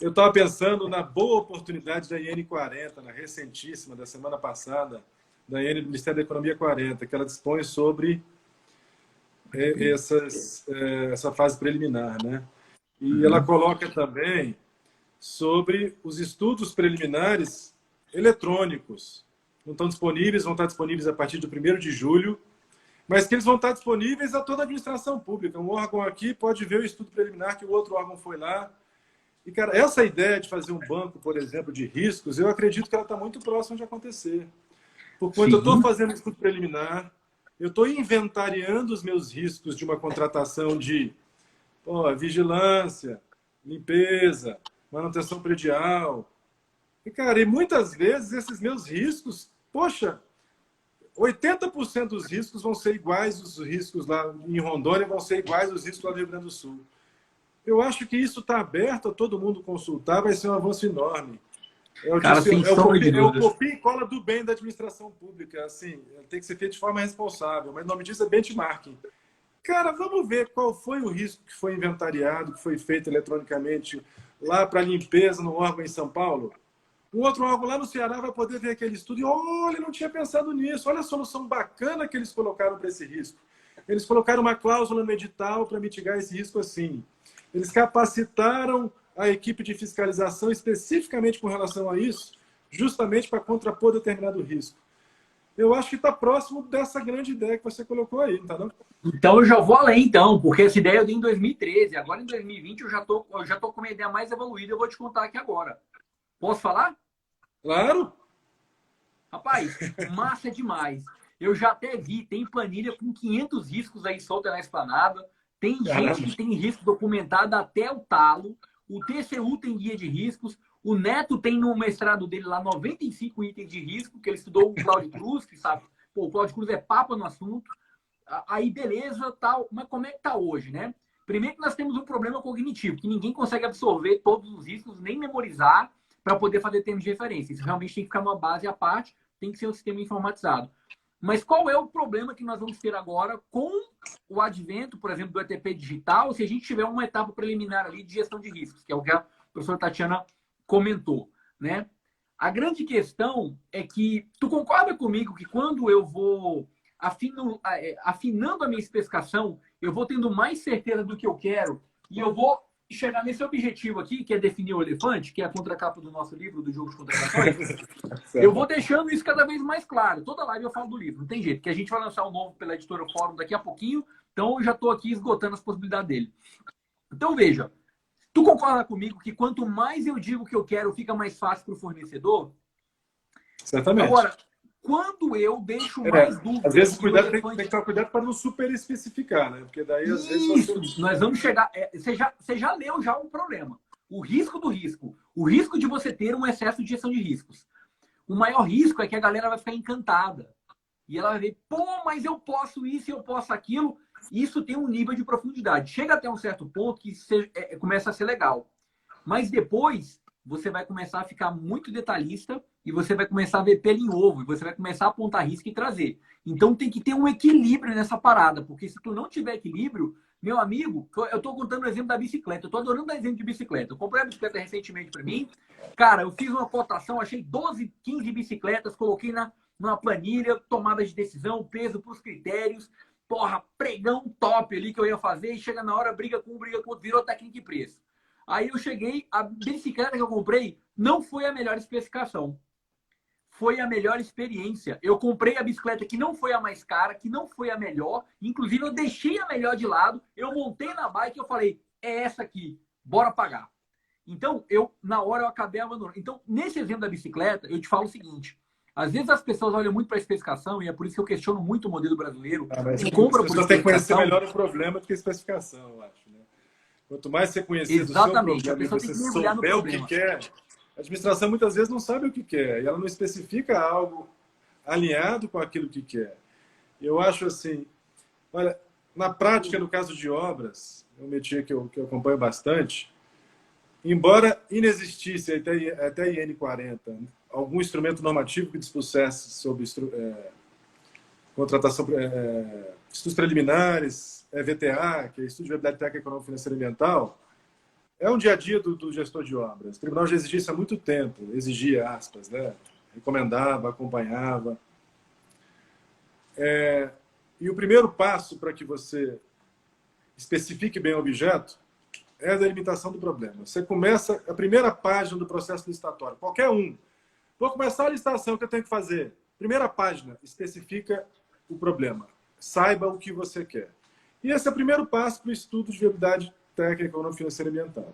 Eu estava pensando na boa oportunidade da IN 40, na recentíssima, da semana passada, da IN do Ministério da Economia 40, que ela dispõe sobre essa fase preliminar, né? E ela coloca também sobre os estudos preliminares eletrônicos. Não estão disponíveis, vão estar disponíveis a partir do 1º de julho, mas que eles vão estar disponíveis a toda a administração pública. Um órgão aqui pode ver o estudo preliminar que o outro órgão foi lá. E, cara, essa ideia de fazer um banco, por exemplo, de riscos, eu acredito que ela está muito próxima de acontecer. Porquanto eu estou fazendo estudo preliminar, eu estou inventariando os meus riscos de uma contratação de vigilância, limpeza, manutenção predial. E, cara, e muitas vezes esses meus riscos, 80% dos riscos vão ser iguais os riscos lá em Rondônia, vão ser iguais os riscos lá no Rio Grande do Sul. Eu acho que isso está aberto a todo mundo consultar, vai ser um avanço enorme. É o copia e cola do bem da administração pública. Assim, tem que ser feito de forma responsável, mas o nome disso é benchmarking. Cara, vamos ver qual foi o risco que foi inventariado, que foi feito eletronicamente lá para limpeza no órgão em São Paulo. Um outro órgão lá no Ceará vai poder ver aquele estudo e, olha, não tinha pensado nisso. Olha a solução bacana que eles colocaram para esse risco. Eles colocaram uma cláusula no edital para mitigar esse risco assim. Eles capacitaram a equipe de fiscalização especificamente com relação a isso, justamente para contrapor determinado risco. Eu acho que está próximo dessa grande ideia que você colocou aí, não tá não? Então eu já vou além, então, porque essa ideia eu dei em 2013. Agora em 2020 eu já tô com uma ideia mais evoluída, eu vou te contar aqui agora. Posso falar? Claro! Rapaz, massa demais. Eu já até vi, tem planilha com 500 riscos aí solta na esplanada. Tem gente que tem risco documentado até o talo. O TCU tem guia de riscos. O Neto tem no mestrado dele lá 95 itens de risco, que ele estudou o Cláudio Cruz, que sabe, o Cláudio Cruz é papa no assunto. Aí, beleza, tal. Mas como é que tá hoje, né? Primeiro que nós temos um problema cognitivo, que ninguém consegue absorver todos os riscos, nem memorizar para poder fazer termos de referência. Isso realmente tem que ficar numa base à parte, tem que ser um sistema informatizado. Mas qual é o problema que nós vamos ter agora com o advento, por exemplo, do ETP digital, se a gente tiver uma etapa preliminar ali de gestão de riscos, que é o que a professora Tatiana comentou, né? A grande questão é que, tu concorda comigo que quando eu vou afinando a minha especificação, eu vou tendo mais certeza do que eu quero e eu vou chegar nesse objetivo aqui, que é definir o elefante, que é a contracapa do nosso livro, do jogo de contratações, eu vou deixando isso cada vez mais claro. Toda live eu falo do livro, não tem jeito, que a gente vai lançar um novo pela editora Fórum daqui a pouquinho, então eu já estou aqui esgotando as possibilidades dele. Então, veja, tu concorda comigo que quanto mais eu digo que eu quero, fica mais fácil para o fornecedor? Certamente. Agora, quando eu deixo mais dúvidas... Às vezes tem que tomar cuidado para não super especificar, né? Porque daí, às vezes... Isso, nós vamos chegar... Você já leu já um problema. O risco do risco. O risco de você ter um excesso de gestão de riscos. O maior risco é que a galera vai ficar encantada. E ela vai ver, mas eu posso isso e eu posso aquilo. Isso tem um nível de profundidade. Chega até um certo ponto que começa a ser legal. Mas depois, você vai começar a ficar muito detalhista e você vai começar a ver pelo em ovo. E você vai começar a apontar risco e trazer. Então, tem que ter um equilíbrio nessa parada. Porque se tu não tiver equilíbrio, meu amigo, eu estou contando o exemplo da bicicleta. Eu estou adorando dar exemplo de bicicleta. Eu comprei a bicicleta recentemente para mim. Cara, eu fiz uma cotação, achei 12, 15 bicicletas, coloquei numa planilha, tomada de decisão, peso para os critérios. Porra, pregão top ali que eu ia fazer. E chega na hora, briga com um, briga com outro, virou técnica e preço. Aí eu cheguei, a bicicleta que eu comprei não foi a melhor especificação. Foi a melhor experiência. Eu comprei a bicicleta que não foi a mais cara, que não foi a melhor. Inclusive, eu deixei a melhor de lado. Eu montei na bike e eu falei, é essa aqui, bora pagar. Então, na hora eu acabei abandonando. Então, nesse exemplo da bicicleta, eu te falo o seguinte. Às vezes as pessoas olham muito para a especificação, e é por isso que eu questiono muito o modelo brasileiro. Mas Quem as compra por pessoas têm que conhecer especificação, melhor o problema do que a especificação, eu acho. Né? Quanto mais você conhecer do seu exatamente, a problema e pessoa tem você que mergulhar no souber o que problema. quer, a administração muitas vezes não sabe o que quer e ela não especifica algo alinhado com aquilo que quer. Eu acho assim, olha, na prática, no caso de obras, é um métier que eu acompanho bastante, embora inexistisse até IN40 algum instrumento normativo que dispusesse sobre contratação, estudos preliminares, VTA, que é Estudo de Viabilidade Técnica, Econômica, Financeira e Ambiental, é um dia a dia do gestor de obras. O tribunal já exigia isso há muito tempo, exigia, aspas, né? Recomendava, acompanhava. E o primeiro passo para que você especifique bem o objeto é a delimitação do problema. Você começa a primeira página do processo licitatório, qualquer um. Vou começar a licitação, o que eu tenho que fazer? Primeira página, especifica o problema. Saiba o que você quer. E esse é o primeiro passo para o estudo de viabilidade técnica, econômica, financeira e ambiental.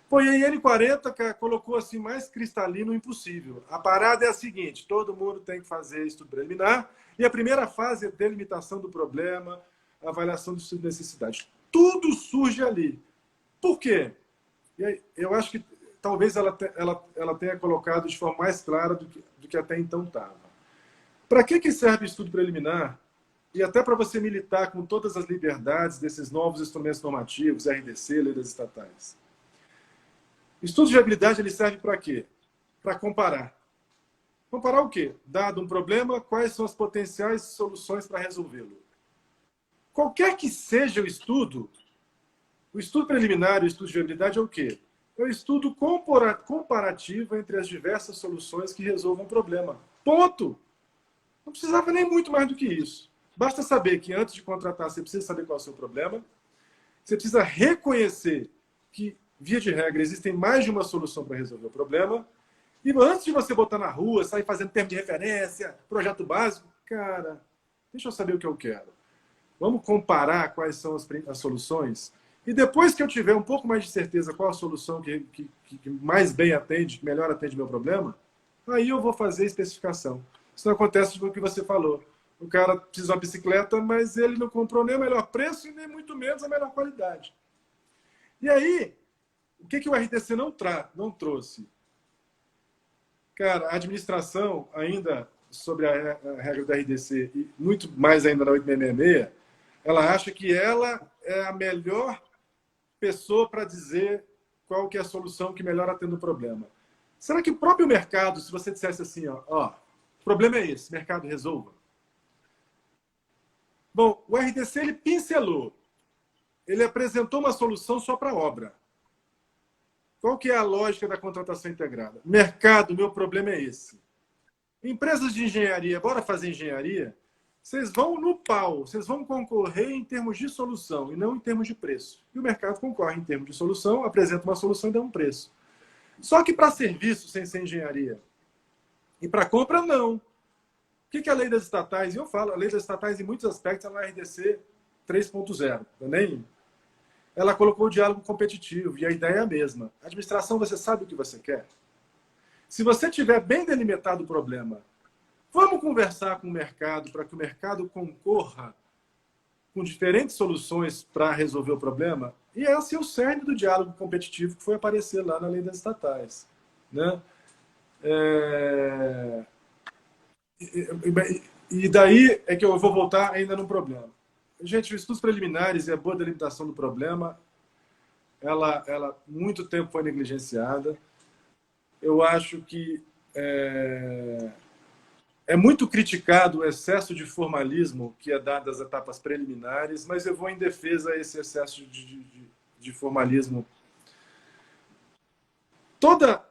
Pô, e a IN40, cara, colocou assim mais cristalino impossível. A parada é a seguinte, todo mundo tem que fazer estudo preliminar e a primeira fase é delimitação do problema, avaliação do estudo de necessidade. Tudo surge ali. Por quê? E aí, eu acho que talvez ela tenha colocado de forma mais clara do que até então estava. Para que serve estudo preliminar? E até para você militar com todas as liberdades desses novos instrumentos normativos, RDC, lei das estatais. Estudo de viabilidade ele serve para quê? Para comparar. Comparar o quê? Dado um problema, quais são as potenciais soluções para resolvê-lo? Qualquer que seja o estudo preliminar e o estudo de viabilidade é o quê? É o estudo comparativo entre as diversas soluções que resolvam o problema. Ponto! Não precisava nem muito mais do que isso. Basta saber que antes de contratar, você precisa saber qual é o seu problema. Você precisa reconhecer que, via de regra, existem mais de uma solução para resolver o problema. E antes de você botar na rua, sair fazendo termo de referência, projeto básico, cara, deixa eu saber o que eu quero. Vamos comparar quais são as soluções. E depois que eu tiver um pouco mais de certeza qual a solução que mais bem atende, que melhor atende meu problema, aí eu vou fazer a especificação. Isso não acontece com o que você falou. O cara precisa de uma bicicleta, mas ele não comprou nem o melhor preço e nem muito menos a melhor qualidade. E aí, o que o RDC não trouxe? Cara, a administração, ainda sobre a regra do RDC, e muito mais ainda na 8666, ela acha que ela é a melhor pessoa para dizer qual que é a solução que melhor atende o problema. Será que o próprio mercado, se você dissesse assim, ó, o problema é esse, mercado resolva? Bom, o RDC ele pincelou, ele apresentou uma solução só para a obra. Qual que é a lógica da contratação integrada? Mercado, meu problema é esse. Empresas de engenharia, bora fazer engenharia? Vocês vão no pau, vocês vão concorrer em termos de solução e não em termos de preço. E o mercado concorre em termos de solução, apresenta uma solução e dá um preço. Só que para serviço, sem ser engenharia, e para compra, não. O que é a lei das estatais? E eu falo, a lei das estatais, em muitos aspectos, ela é RDC 3.0. Nem ela colocou o diálogo competitivo, e a ideia é a mesma. A administração, você sabe o que você quer? Se você tiver bem delimitado o problema, vamos conversar com o mercado para que o mercado concorra com diferentes soluções para resolver o problema? E esse é o cerne do diálogo competitivo que foi aparecer lá na lei das estatais. Né? E daí é que eu vou voltar ainda no problema. Gente, os estudos preliminares e a boa delimitação do problema, ela muito tempo foi negligenciada. Eu acho que é muito criticado o excesso de formalismo que é dado às etapas preliminares, mas eu vou em defesa a esse excesso de formalismo. Toda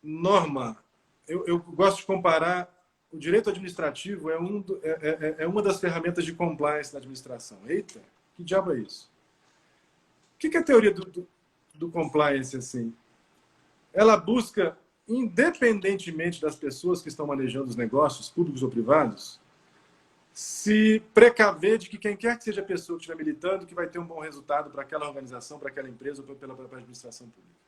norma, eu gosto de comparar, o direito administrativo é uma das ferramentas de compliance da administração. Eita, que diabo é isso? O que é a teoria do compliance, assim? Ela busca, independentemente das pessoas que estão manejando os negócios, públicos ou privados, se precaver de que quem quer que seja a pessoa que estiver militando, que vai ter um bom resultado para aquela organização, para aquela empresa ou pela administração pública.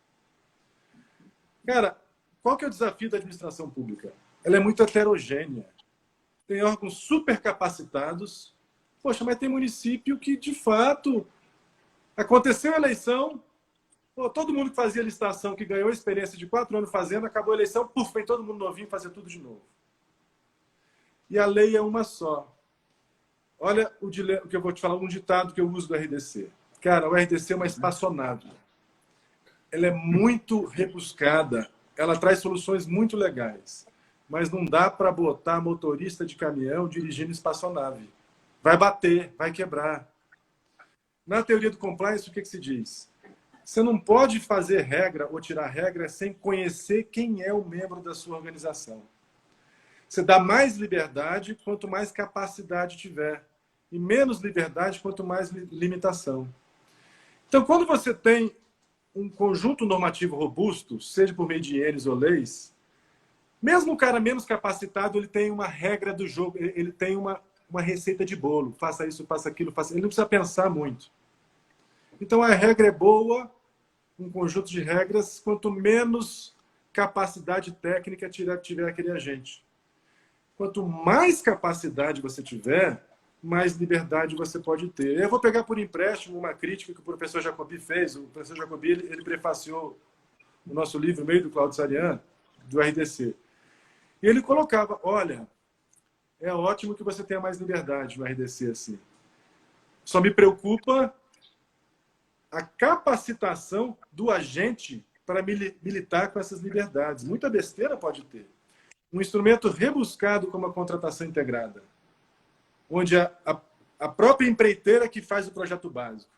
Cara, qual que é o desafio da administração pública? ela é muito heterogênea. Tem órgãos super capacitados. Poxa, mas tem município que, de fato, aconteceu a eleição, pô, todo mundo que fazia licitação, que ganhou a experiência de 4 anos fazendo, acabou a eleição, puf, vem todo mundo novinho fazer tudo de novo. E a lei é uma só. Olha o que eu vou te falar, um ditado que eu uso do RDC. Cara, o RDC é uma espaçonave. Ela é muito rebuscada, ela traz soluções muito legais, mas não dá para botar motorista de caminhão dirigindo espaçonave. Vai bater, vai quebrar. Na teoria do compliance, o que se diz? Você não pode fazer regra ou tirar regra sem conhecer quem é o membro da sua organização. Você dá mais liberdade quanto mais capacidade tiver. E menos liberdade quanto mais limitação. Então, quando você tem um conjunto normativo robusto, seja por meio de INs ou leis, mesmo o cara menos capacitado, ele tem uma regra do jogo, ele tem uma receita de bolo. Faça isso, faça aquilo, faça... Ele não precisa pensar muito. Então, a regra é boa, um conjunto de regras, quanto menos capacidade técnica tiver aquele agente. Quanto mais capacidade você tiver, mais liberdade você pode ter. Eu vou pegar por empréstimo uma crítica que o professor Jacobi fez. O professor Jacobi ele prefaciou o nosso livro, Meio do Cláudio Sarian, do RDC. E ele colocava, olha, é ótimo que você tenha mais liberdade no RDC assim. Só me preocupa a capacitação do agente para militar com essas liberdades. Muita besteira pode ter. Um instrumento rebuscado como a contratação integrada, onde a própria empreiteira que faz o projeto básico.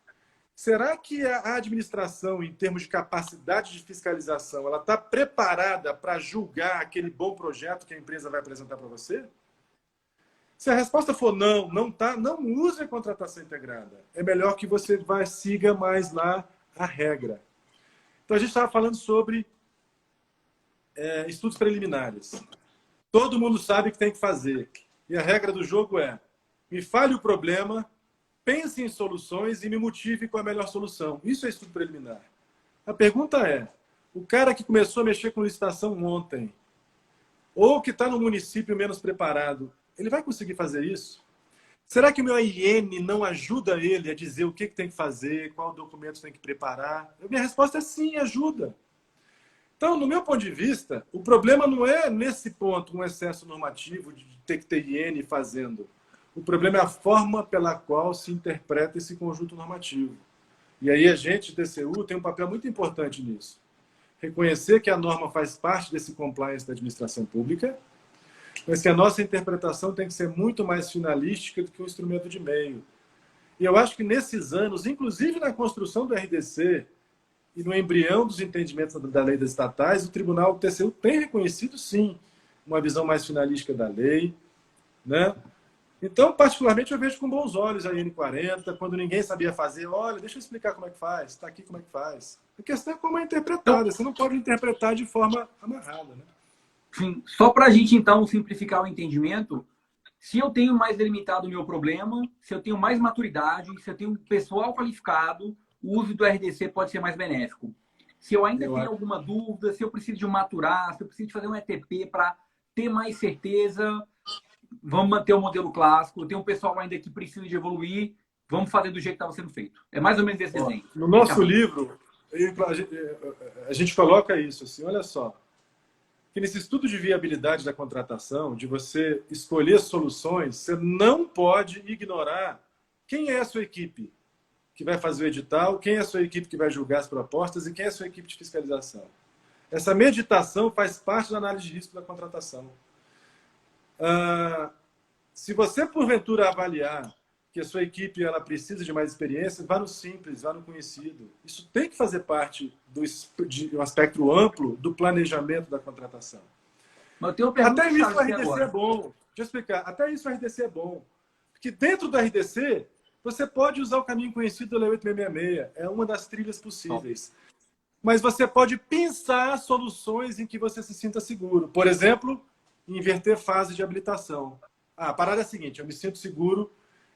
Será que a administração, em termos de capacidade de fiscalização, ela está preparada para julgar aquele bom projeto que a empresa vai apresentar para você? Se a resposta for não, não está, não use a contratação integrada. É melhor que você siga mais lá a regra. Então, a gente estava falando sobre estudos preliminares. Todo mundo sabe o que tem que fazer. E a regra do jogo é: me fale o problema, pense em soluções e me motive com a melhor solução. Isso é estudo preliminar. A pergunta é: o cara que começou a mexer com licitação ontem, ou que está no município menos preparado, ele vai conseguir fazer isso? Será que o meu IN não ajuda ele a dizer o que tem que fazer, qual documento tem que preparar? A minha resposta é sim, ajuda. Então, no meu ponto de vista, o problema não é, nesse ponto, um excesso normativo de ter que ter IN fazendo. O problema é a forma pela qual se interpreta esse conjunto normativo. E aí a gente, TCU, tem um papel muito importante nisso. Reconhecer que a norma faz parte desse compliance da administração pública, mas que a nossa interpretação tem que ser muito mais finalística do que um instrumento de meio. E eu acho que nesses anos, inclusive na construção do RDC, e no embrião dos entendimentos da lei das estatais, o Tribunal do TCU tem reconhecido, sim, uma visão mais finalística da lei, né? Então, particularmente, eu vejo com bons olhos a N40, quando ninguém sabia fazer, olha, deixa eu explicar como é que faz, está aqui como é que faz. A questão é como é interpretada, você não pode interpretar de forma amarrada, né? Sim, só para a gente, então, simplificar o entendimento, se eu tenho mais delimitado o meu problema, se eu tenho mais maturidade, se eu tenho um pessoal qualificado, o uso do RDC pode ser mais benéfico. Se eu ainda tenho alguma dúvida, se eu preciso de maturar, se eu preciso de fazer um ETP para ter mais certeza, vamos manter o modelo clássico. Tem um pessoal ainda que precisa de evoluir, vamos fazer do jeito que estava sendo feito. É mais ou menos esse desenho. No nosso livro, a gente coloca isso assim, olha só, que nesse estudo de viabilidade da contratação, de você escolher soluções, você não pode ignorar quem é a sua equipe que vai fazer o edital, quem é a sua equipe que vai julgar as propostas e quem é a sua equipe de fiscalização. Essa meditação faz parte da análise de risco da contratação. Se você, porventura, avaliar que a sua equipe ela precisa de mais experiência, vá no simples, vá no conhecido. Isso tem que fazer parte de um aspecto amplo do planejamento da contratação. Mas eu tenho uma até isso o RDC agora. É bom. Deixa eu explicar. Até isso o RDC é bom. Porque dentro do RDC, você pode usar o caminho conhecido da Lei 8666. É uma das trilhas possíveis. Mas você pode pensar soluções em que você se sinta seguro. Por exemplo, inverter fase de habilitação. A parada é a seguinte, eu me sinto seguro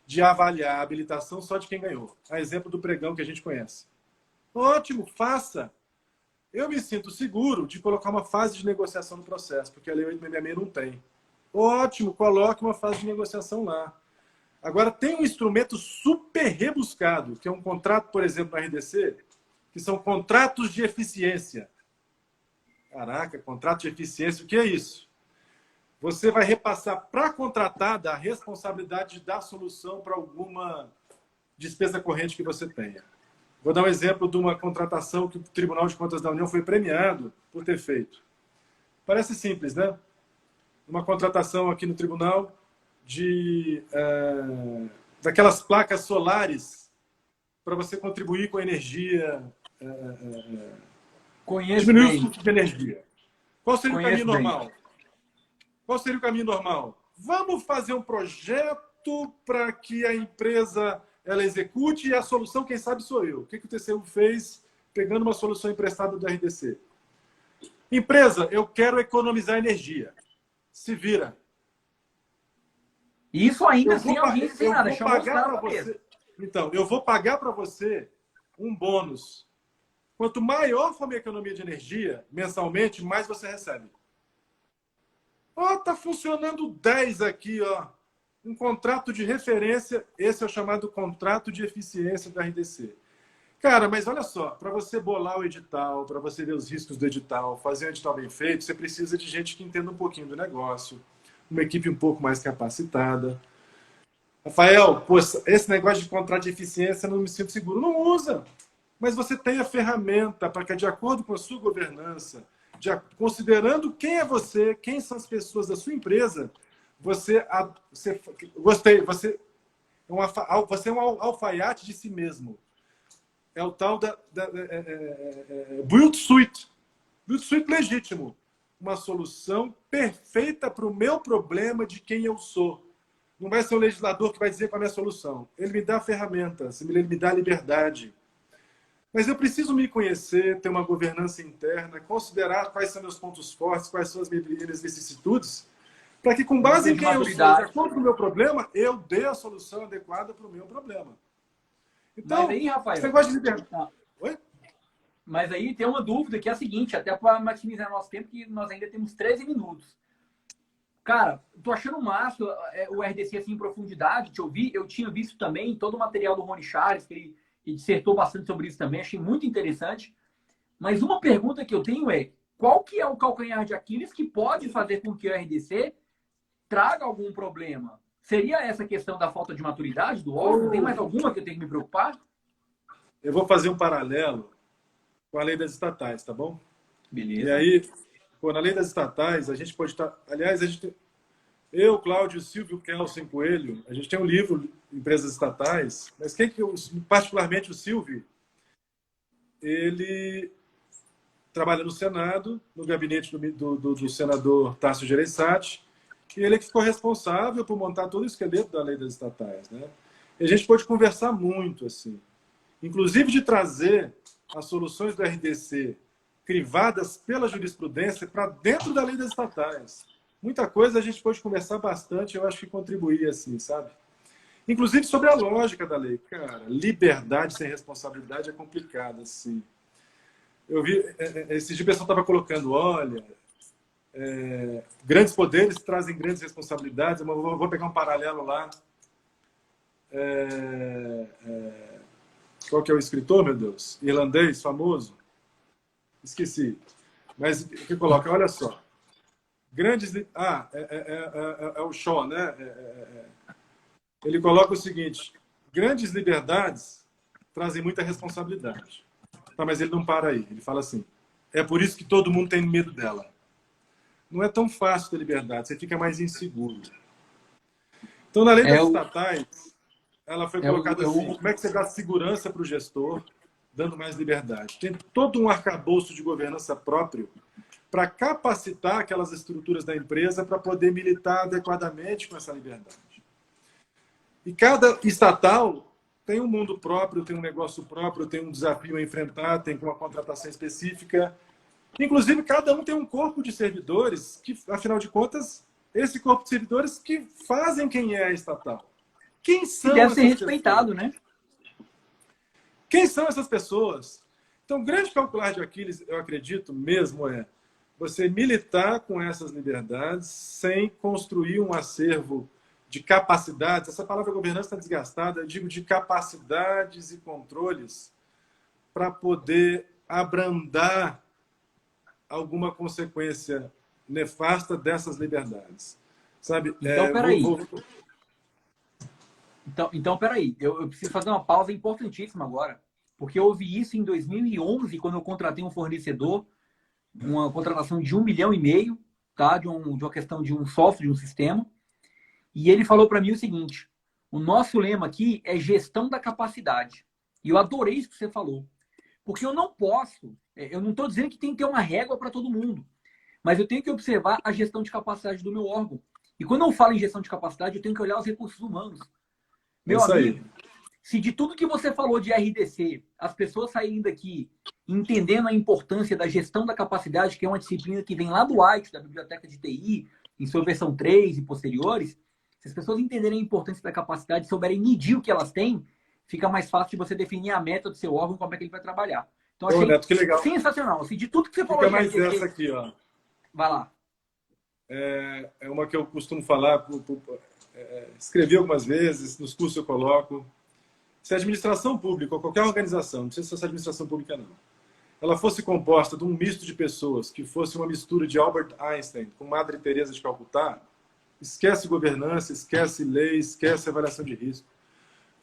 de avaliar a habilitação só de quem ganhou. A exemplo do pregão que a gente conhece. Ótimo, faça. eu me sinto seguro de colocar uma fase de negociação no processo, porque a Lei 866 não tem. Ótimo, coloque uma fase de negociação lá. Agora, tem um instrumento super rebuscado, que é um contrato, por exemplo, na RDC, que são contratos de eficiência. Caraca, contrato de eficiência, o que é isso? Você vai repassar para a contratada a responsabilidade de dar solução para alguma despesa corrente que você tenha. Vou dar um exemplo de uma contratação que o Tribunal de Contas da União foi premiado por ter feito. Parece simples, né? Uma contratação aqui no tribunal daquelas placas solares para você contribuir com a energia, diminuir o custo de energia. Qual seria o caminho normal? Qual seria o caminho normal? Vamos fazer um projeto para que a empresa ela execute e a solução, quem sabe, sou eu. O que o TCU fez pegando uma solução emprestada do RDC? Empresa, eu quero economizar energia. Se vira. Isso ainda sem alguém sem nada. Então, eu vou pagar para você um bônus. Quanto maior for a minha economia de energia, mensalmente, mais você recebe. Ó, tá funcionando 10 aqui, ó. Um contrato de referência, esse é o chamado contrato de eficiência da RDC. Cara, mas olha só, para você bolar o edital, para você ver os riscos do edital, fazer um edital bem feito, você precisa de gente que entenda um pouquinho do negócio, uma equipe um pouco mais capacitada. Rafael, pô, esse negócio de contrato de eficiência, eu não me sinto seguro. Não usa. Mas você tem a ferramenta para que, de acordo com a sua governança, considerando quem é você, quem são as pessoas da sua empresa, você é um alfaiate de si mesmo. É o tal Build Suite. Build Suite legítimo. Uma solução perfeita para o meu problema de quem eu sou. Não vai ser o legislador que vai dizer qual é a minha solução. Ele me dá ferramentas, ele me dá liberdade. Mas eu preciso me conhecer, ter uma governança interna, considerar quais são meus pontos fortes, quais são as minhas vicissitudes, para que, com base em quem eu sou, de acordo com o meu problema, eu dê a solução adequada para o meu problema. Então, mas aí, Rafael, você gosta de liberdade. Oi? Mas aí tem uma dúvida que é a seguinte, até para maximizar nosso tempo, que nós ainda temos 13 minutos. Cara, tô achando massa o RDC assim em profundidade, te ouvir. Eu tinha visto também todo o material do Rony Charles, que ele dissertou bastante sobre isso também, achei muito interessante. Mas uma pergunta que eu tenho é, qual que é o calcanhar de Aquiles que pode fazer com que o RDC traga algum problema? Seria essa questão da falta de maturidade do órgão? Tem mais alguma que eu tenho que me preocupar? Eu vou fazer um paralelo com a lei das estatais, tá bom? Beleza. E aí, pô, na lei das estatais, a gente pode estar... Aliás, eu, Cláudio, Silvio Kelsen Coelho, a gente tem um livro, Empresas Estatais, mas particularmente o Silvio, ele trabalha no Senado, no gabinete do senador Tasso Gereissati, e ele que ficou responsável por montar todo o esqueleto da lei das estatais, né? E a gente pode conversar muito, assim, inclusive de trazer as soluções do RDC crivadas pela jurisprudência para dentro da lei das estatais. Muita coisa a gente pode conversar bastante, eu acho que contribuir, assim, sabe? Inclusive sobre a lógica da lei. Cara, liberdade sem responsabilidade é complicado, assim. Eu vi, esse dia o pessoal estava colocando, olha, grandes poderes trazem grandes responsabilidades, mas vou pegar um paralelo lá. Qual que é o escritor, meu Deus? Irlandês, famoso? Esqueci. Mas o que coloca? Olha só. Grandes... é o Shaw, né? Ele coloca o seguinte, grandes liberdades trazem muita responsabilidade. Tá, mas ele não para aí. Ele fala assim, é por isso que todo mundo tem medo dela. Não é tão fácil ter liberdade, você fica mais inseguro. Então, na lei das estatais, ela foi colocada assim, como é que você dá segurança para o gestor, dando mais liberdade? Tem todo um arcabouço de governança próprio para capacitar aquelas estruturas da empresa para poder militar adequadamente com essa liberdade. E cada estatal tem um mundo próprio, tem um negócio próprio, tem um desafio a enfrentar, tem uma contratação específica. Inclusive, cada um tem um corpo de servidores que, afinal de contas, esse corpo de servidores que fazem quem é a estatal. Quem são deve ser respeitado, né? Quem são essas pessoas? Então, o grande calcular de Aquiles, eu acredito mesmo, é você militar com essas liberdades sem construir um acervo de capacidades. Essa palavra governança está desgastada, eu digo de capacidades e controles para poder abrandar alguma consequência nefasta dessas liberdades. Sabe? Então, peraí. Então, peraí. Eu preciso fazer uma pausa importantíssima agora. Porque eu ouvi isso em 2011, quando eu contratei um fornecedor, uma contratação de 1,5 milhão, tá? de uma questão de um software, de um sistema. E ele falou para mim o seguinte: o nosso lema aqui é gestão da capacidade. E eu adorei isso que você falou. Porque eu não posso, eu não estou dizendo que tem que ter uma régua para todo mundo, mas eu tenho que observar a gestão de capacidade do meu órgão. E quando eu falo em gestão de capacidade, eu tenho que olhar os recursos humanos. Meu amigo, se de tudo que você falou de RDC, as pessoas saírem daqui entendendo a importância da gestão da capacidade, que é uma disciplina que vem lá do White, da Biblioteca de TI, em sua versão 3 e posteriores, se as pessoas entenderem a importância da capacidade e souberem medir o que elas têm, fica mais fácil de você definir a meta do seu órgão, como é que ele vai trabalhar. Então, achei Neto, que legal. Sensacional. Assim, de tudo que você falou... Fica mais essa aqui, ó. Vai lá. É uma que eu costumo falar, escrevi algumas vezes, nos cursos eu coloco. Se a administração pública, ou qualquer organização, não precisa ser administração pública não, ela fosse composta de um misto de pessoas, que fosse uma mistura de Albert Einstein com Madre Teresa de Calcutá, esquece governança, esquece lei, esquece avaliação de risco.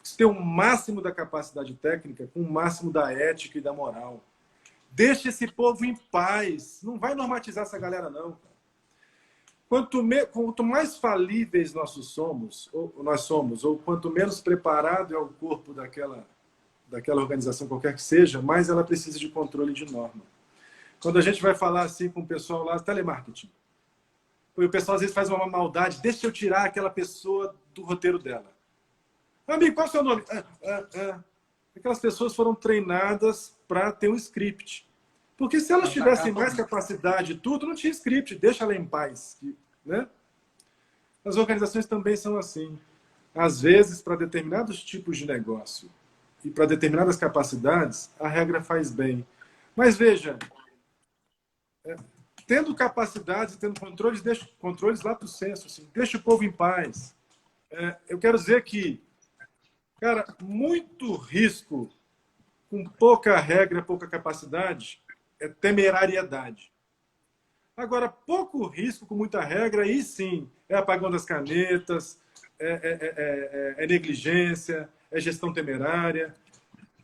Você tem o máximo da capacidade técnica com o máximo da ética e da moral. Deixa esse povo em paz. Não vai normatizar essa galera, não. Quanto mais falíveis nós somos, ou quanto menos preparado é o corpo daquela organização, qualquer que seja, mais ela precisa de controle de norma. Quando a gente vai falar assim com o pessoal lá, telemarketing, o pessoal às vezes faz uma maldade, deixa eu tirar aquela pessoa do roteiro dela. Amigo, qual é o seu nome? Aquelas pessoas foram treinadas para ter um script. Porque se elas tivessem mais capacidade e tudo, não tinha script, deixa ela em paz. Né? As organizações também são assim. Às vezes, para determinados tipos de negócio e para determinadas capacidades, a regra faz bem. Mas veja, tendo capacidades e tendo controles, deixa controles lá para o senso, assim, deixa o povo em paz. Eu quero dizer que, cara, muito risco com pouca regra, pouca capacidade, é temerariedade. Agora, pouco risco com muita regra, aí sim, é apagão das canetas, é negligência, é gestão temerária.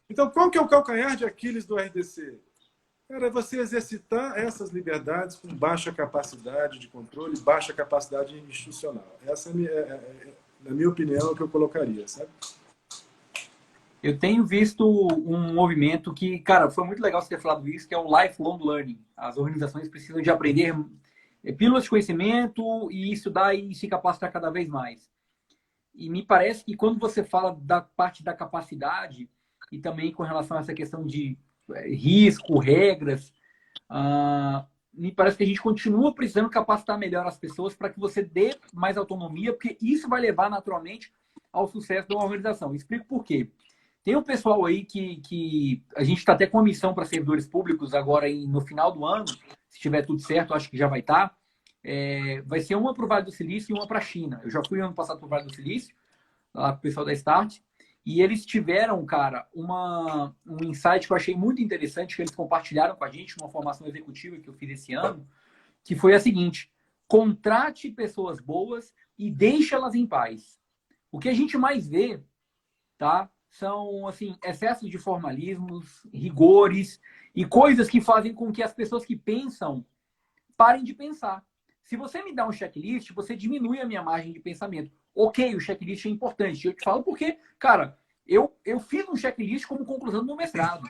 Então, qual que é o calcanhar de Aquiles do RDC? Cara, é você exercitar essas liberdades com baixa capacidade de controle, baixa capacidade institucional. Essa, na minha opinião, é o que eu colocaria, sabe? Eu tenho visto um movimento que, cara, foi muito legal você ter falado isso, que é o lifelong learning. As organizações precisam de aprender pílulas de conhecimento e estudar e se capacitar cada vez mais. E me parece que quando você fala da parte da capacidade e também com relação a essa questão de risco, regras, me parece que a gente continua precisando capacitar melhor as pessoas para que você dê mais autonomia, porque isso vai levar naturalmente ao sucesso da organização. Explico por quê. Tem um pessoal aí que a gente está até com uma missão para servidores públicos agora no final do ano, se tiver tudo certo, acho que já vai estar. Vai ser uma para o Vale do Silício e uma para a China. Eu já fui ano passado para o Vale do Silício, lá com o pessoal da Start, e eles tiveram, cara, um insight que eu achei muito interessante, que eles compartilharam com a gente, numa formação executiva que eu fiz esse ano, que foi a seguinte: contrate pessoas boas e deixe elas em paz. O que a gente mais vê, tá? São, assim, excessos de formalismos, rigores e coisas que fazem com que as pessoas que pensam parem de pensar. Se você me dá um checklist, você diminui a minha margem de pensamento. Ok, o checklist é importante. Eu te falo porque, cara, eu fiz um checklist como conclusão do meu mestrado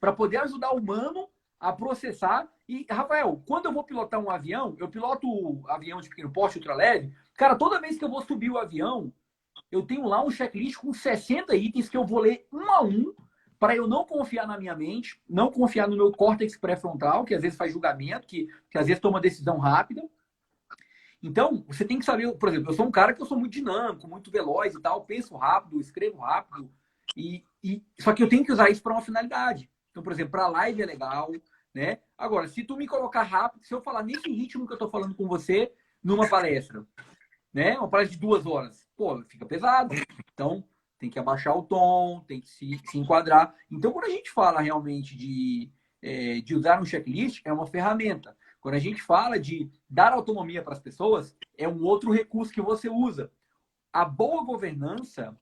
para poder ajudar o humano a processar. E, Rafael, quando eu vou pilotar um avião, eu piloto avião de pequeno porte, ultraleve, cara, toda vez que eu vou subir o avião, eu tenho lá um checklist com 60 itens que eu vou ler um a um para eu não confiar na minha mente, não confiar no meu córtex pré-frontal, que às vezes faz julgamento, que às vezes toma decisão rápida. Então, você tem que saber, por exemplo, eu sou um cara que eu sou muito dinâmico, muito veloz e tal, penso rápido, escrevo rápido, só que eu tenho que usar isso para uma finalidade. Então, por exemplo, para live é legal, né? Agora, se tu me colocar rápido, se eu falar nesse ritmo que eu tô falando com você numa palestra, né? Uma palestra de 2 horas, pô, fica pesado. Então, tem que abaixar o tom, tem que se enquadrar. Então, quando a gente fala realmente de usar um checklist, é uma ferramenta. Quando a gente fala de dar autonomia para as pessoas, é um outro recurso que você usa. A boa governança,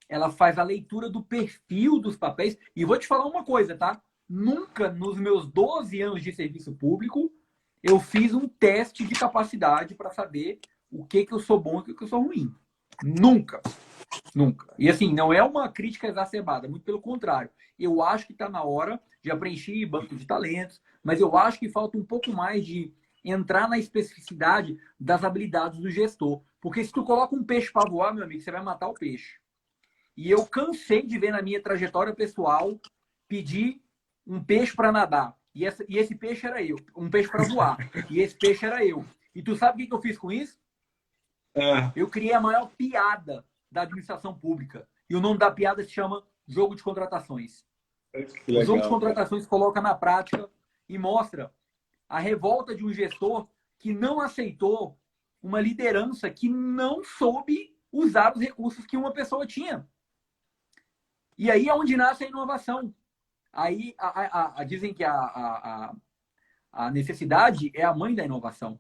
ela faz a leitura do perfil dos papéis. E vou te falar uma coisa, tá? Nunca, nos meus 12 anos de serviço público, eu fiz um teste de capacidade para saber o que eu sou bom e o que eu sou ruim. Nunca. Nunca. E assim, não é uma crítica exacerbada, muito pelo contrário. Eu acho que está na hora, já preenchi banco de talentos, mas eu acho que falta um pouco mais de entrar na especificidade das habilidades do gestor. Porque se tu coloca um peixe para voar, meu amigo, você vai matar o peixe. E eu cansei de ver na minha trajetória pessoal pedir um peixe para nadar. E esse peixe era eu. Um peixe para voar. E esse peixe era eu. E tu sabe o que eu fiz com isso? Eu criei a maior piada da administração pública. E o nome da piada se chama jogo de contratações. O jogo de contratações coloca na prática e mostra a revolta de um gestor que não aceitou uma liderança que não soube usar os recursos que uma pessoa tinha. E aí é onde nasce a inovação. Aí dizem que a necessidade é a mãe da inovação.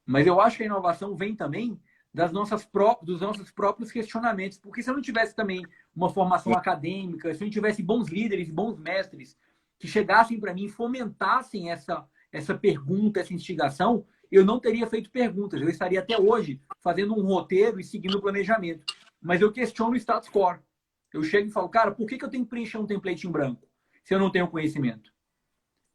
Mas eu acho que a inovação vem também dos nossos próprios questionamentos. Porque se eu não tivesse também uma formação acadêmica, se eu não tivesse bons líderes, bons mestres, que chegassem para mim e fomentassem essa pergunta, essa instigação, eu não teria feito perguntas. Eu estaria até hoje fazendo um roteiro e seguindo o planejamento. Mas eu questiono o status quo. Eu chego e falo, cara, por que eu tenho que preencher um template em branco se eu não tenho conhecimento?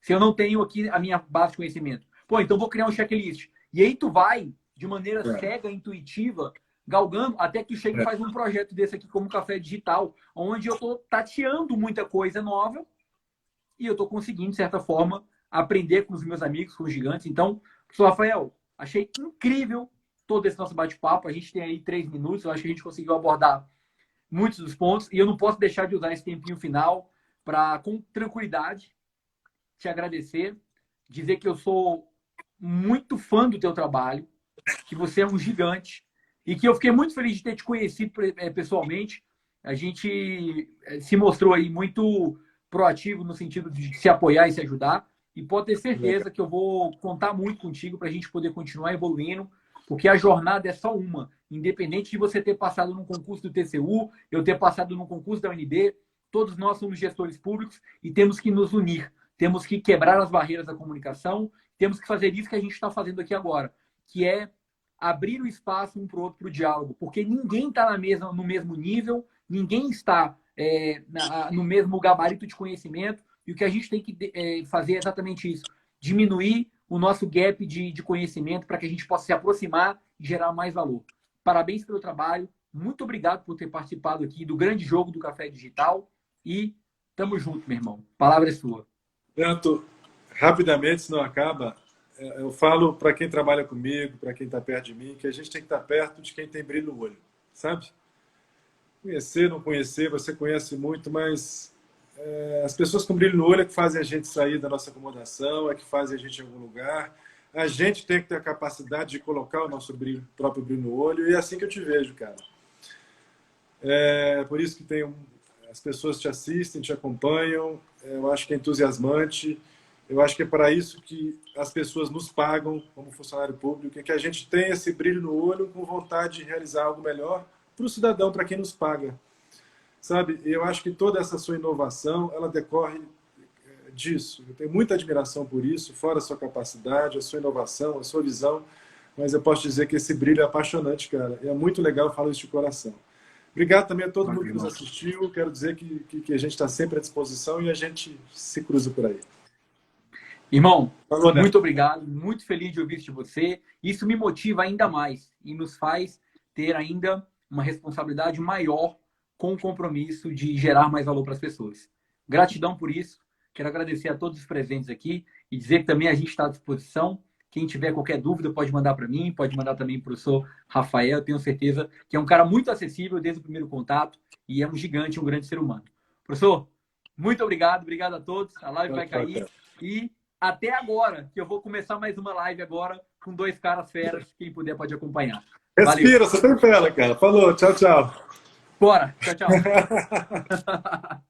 Se eu não tenho aqui a minha base de conhecimento? Pô, então vou criar um checklist. E aí tu vai, de maneira cega, intuitiva, galgando, até que tu chega e faz um projeto desse aqui como Café Digital, onde eu tô tateando muita coisa nova e eu tô conseguindo, de certa forma, aprender com os meus amigos, com os gigantes. Então, professor Rafael, achei incrível todo esse nosso bate-papo. A gente tem aí 3 minutos, eu acho que a gente conseguiu abordar muitos dos pontos, e eu não posso deixar de usar esse tempinho final para, com tranquilidade, te agradecer, dizer que eu sou muito fã do teu trabalho, que você é um gigante, e que eu fiquei muito feliz de ter te conhecido pessoalmente. A gente se mostrou aí muito proativo no sentido de se apoiar e se ajudar, e pode ter certeza que eu vou contar muito contigo para a gente poder continuar evoluindo, porque a jornada é só uma. Independente de você ter passado num concurso do TCU, eu ter passado num concurso da UNB, todos nós somos gestores públicos e temos que nos unir. Temos que quebrar as barreiras da comunicação, temos que fazer isso que a gente está fazendo aqui agora, que é abrir o espaço um para o outro para o diálogo, porque ninguém está no mesmo nível, ninguém está no mesmo gabarito de conhecimento, e o que a gente tem que fazer é exatamente isso, diminuir o nosso gap de conhecimento para que a gente possa se aproximar e gerar mais valor. Parabéns pelo trabalho, muito obrigado por ter participado aqui do grande jogo do Café Digital e tamo junto, meu irmão. A palavra é sua. Tanto, rapidamente, se não acaba, eu falo para quem trabalha comigo, para quem está perto de mim, que a gente tem que estar perto de quem tem brilho no olho, sabe? Conhecer, não conhecer, você conhece muito, mas as pessoas com brilho no olho é que fazem a gente sair da nossa acomodação, é que fazem a gente em algum lugar. A gente tem que ter a capacidade de colocar o nosso próprio brilho no olho, e é assim que eu te vejo, cara. É por isso que as pessoas te assistem, te acompanham, eu acho que é entusiasmante, eu acho que é para isso que as pessoas nos pagam como funcionário público, é que a gente tem esse brilho no olho com vontade de realizar algo melhor para o cidadão, para quem nos paga. Sabe, eu acho que toda essa sua inovação, ela decorre disso. Eu tenho muita admiração por isso, fora a sua capacidade, a sua inovação, a sua visão, mas eu posso dizer que esse brilho é apaixonante, cara. É muito legal, eu falo isso de coração. Obrigado também a todo mundo que nos assistiu. Quero dizer que a gente está sempre à disposição e a gente se cruza por aí. Irmão, muito obrigado. Muito feliz de ouvir de você. Isso me motiva ainda mais e nos faz ter ainda uma responsabilidade maior com o compromisso de gerar mais valor para as pessoas. Gratidão por isso. Quero agradecer a todos os presentes aqui e dizer que também a gente está à disposição. Quem tiver qualquer dúvida pode mandar para mim, pode mandar também para o professor Rafael. Eu tenho certeza que é um cara muito acessível desde o primeiro contato e é um gigante, um grande ser humano. Professor, Muito obrigado, obrigado a todos. A live vai Tchau, cair. tchau. E até agora, que eu vou começar mais uma live agora com 2 caras feras. Quem puder pode acompanhar. Respira, Valeu. você tem fé, cara. Falou, tchau, tchau. Bora. Tchau, tchau.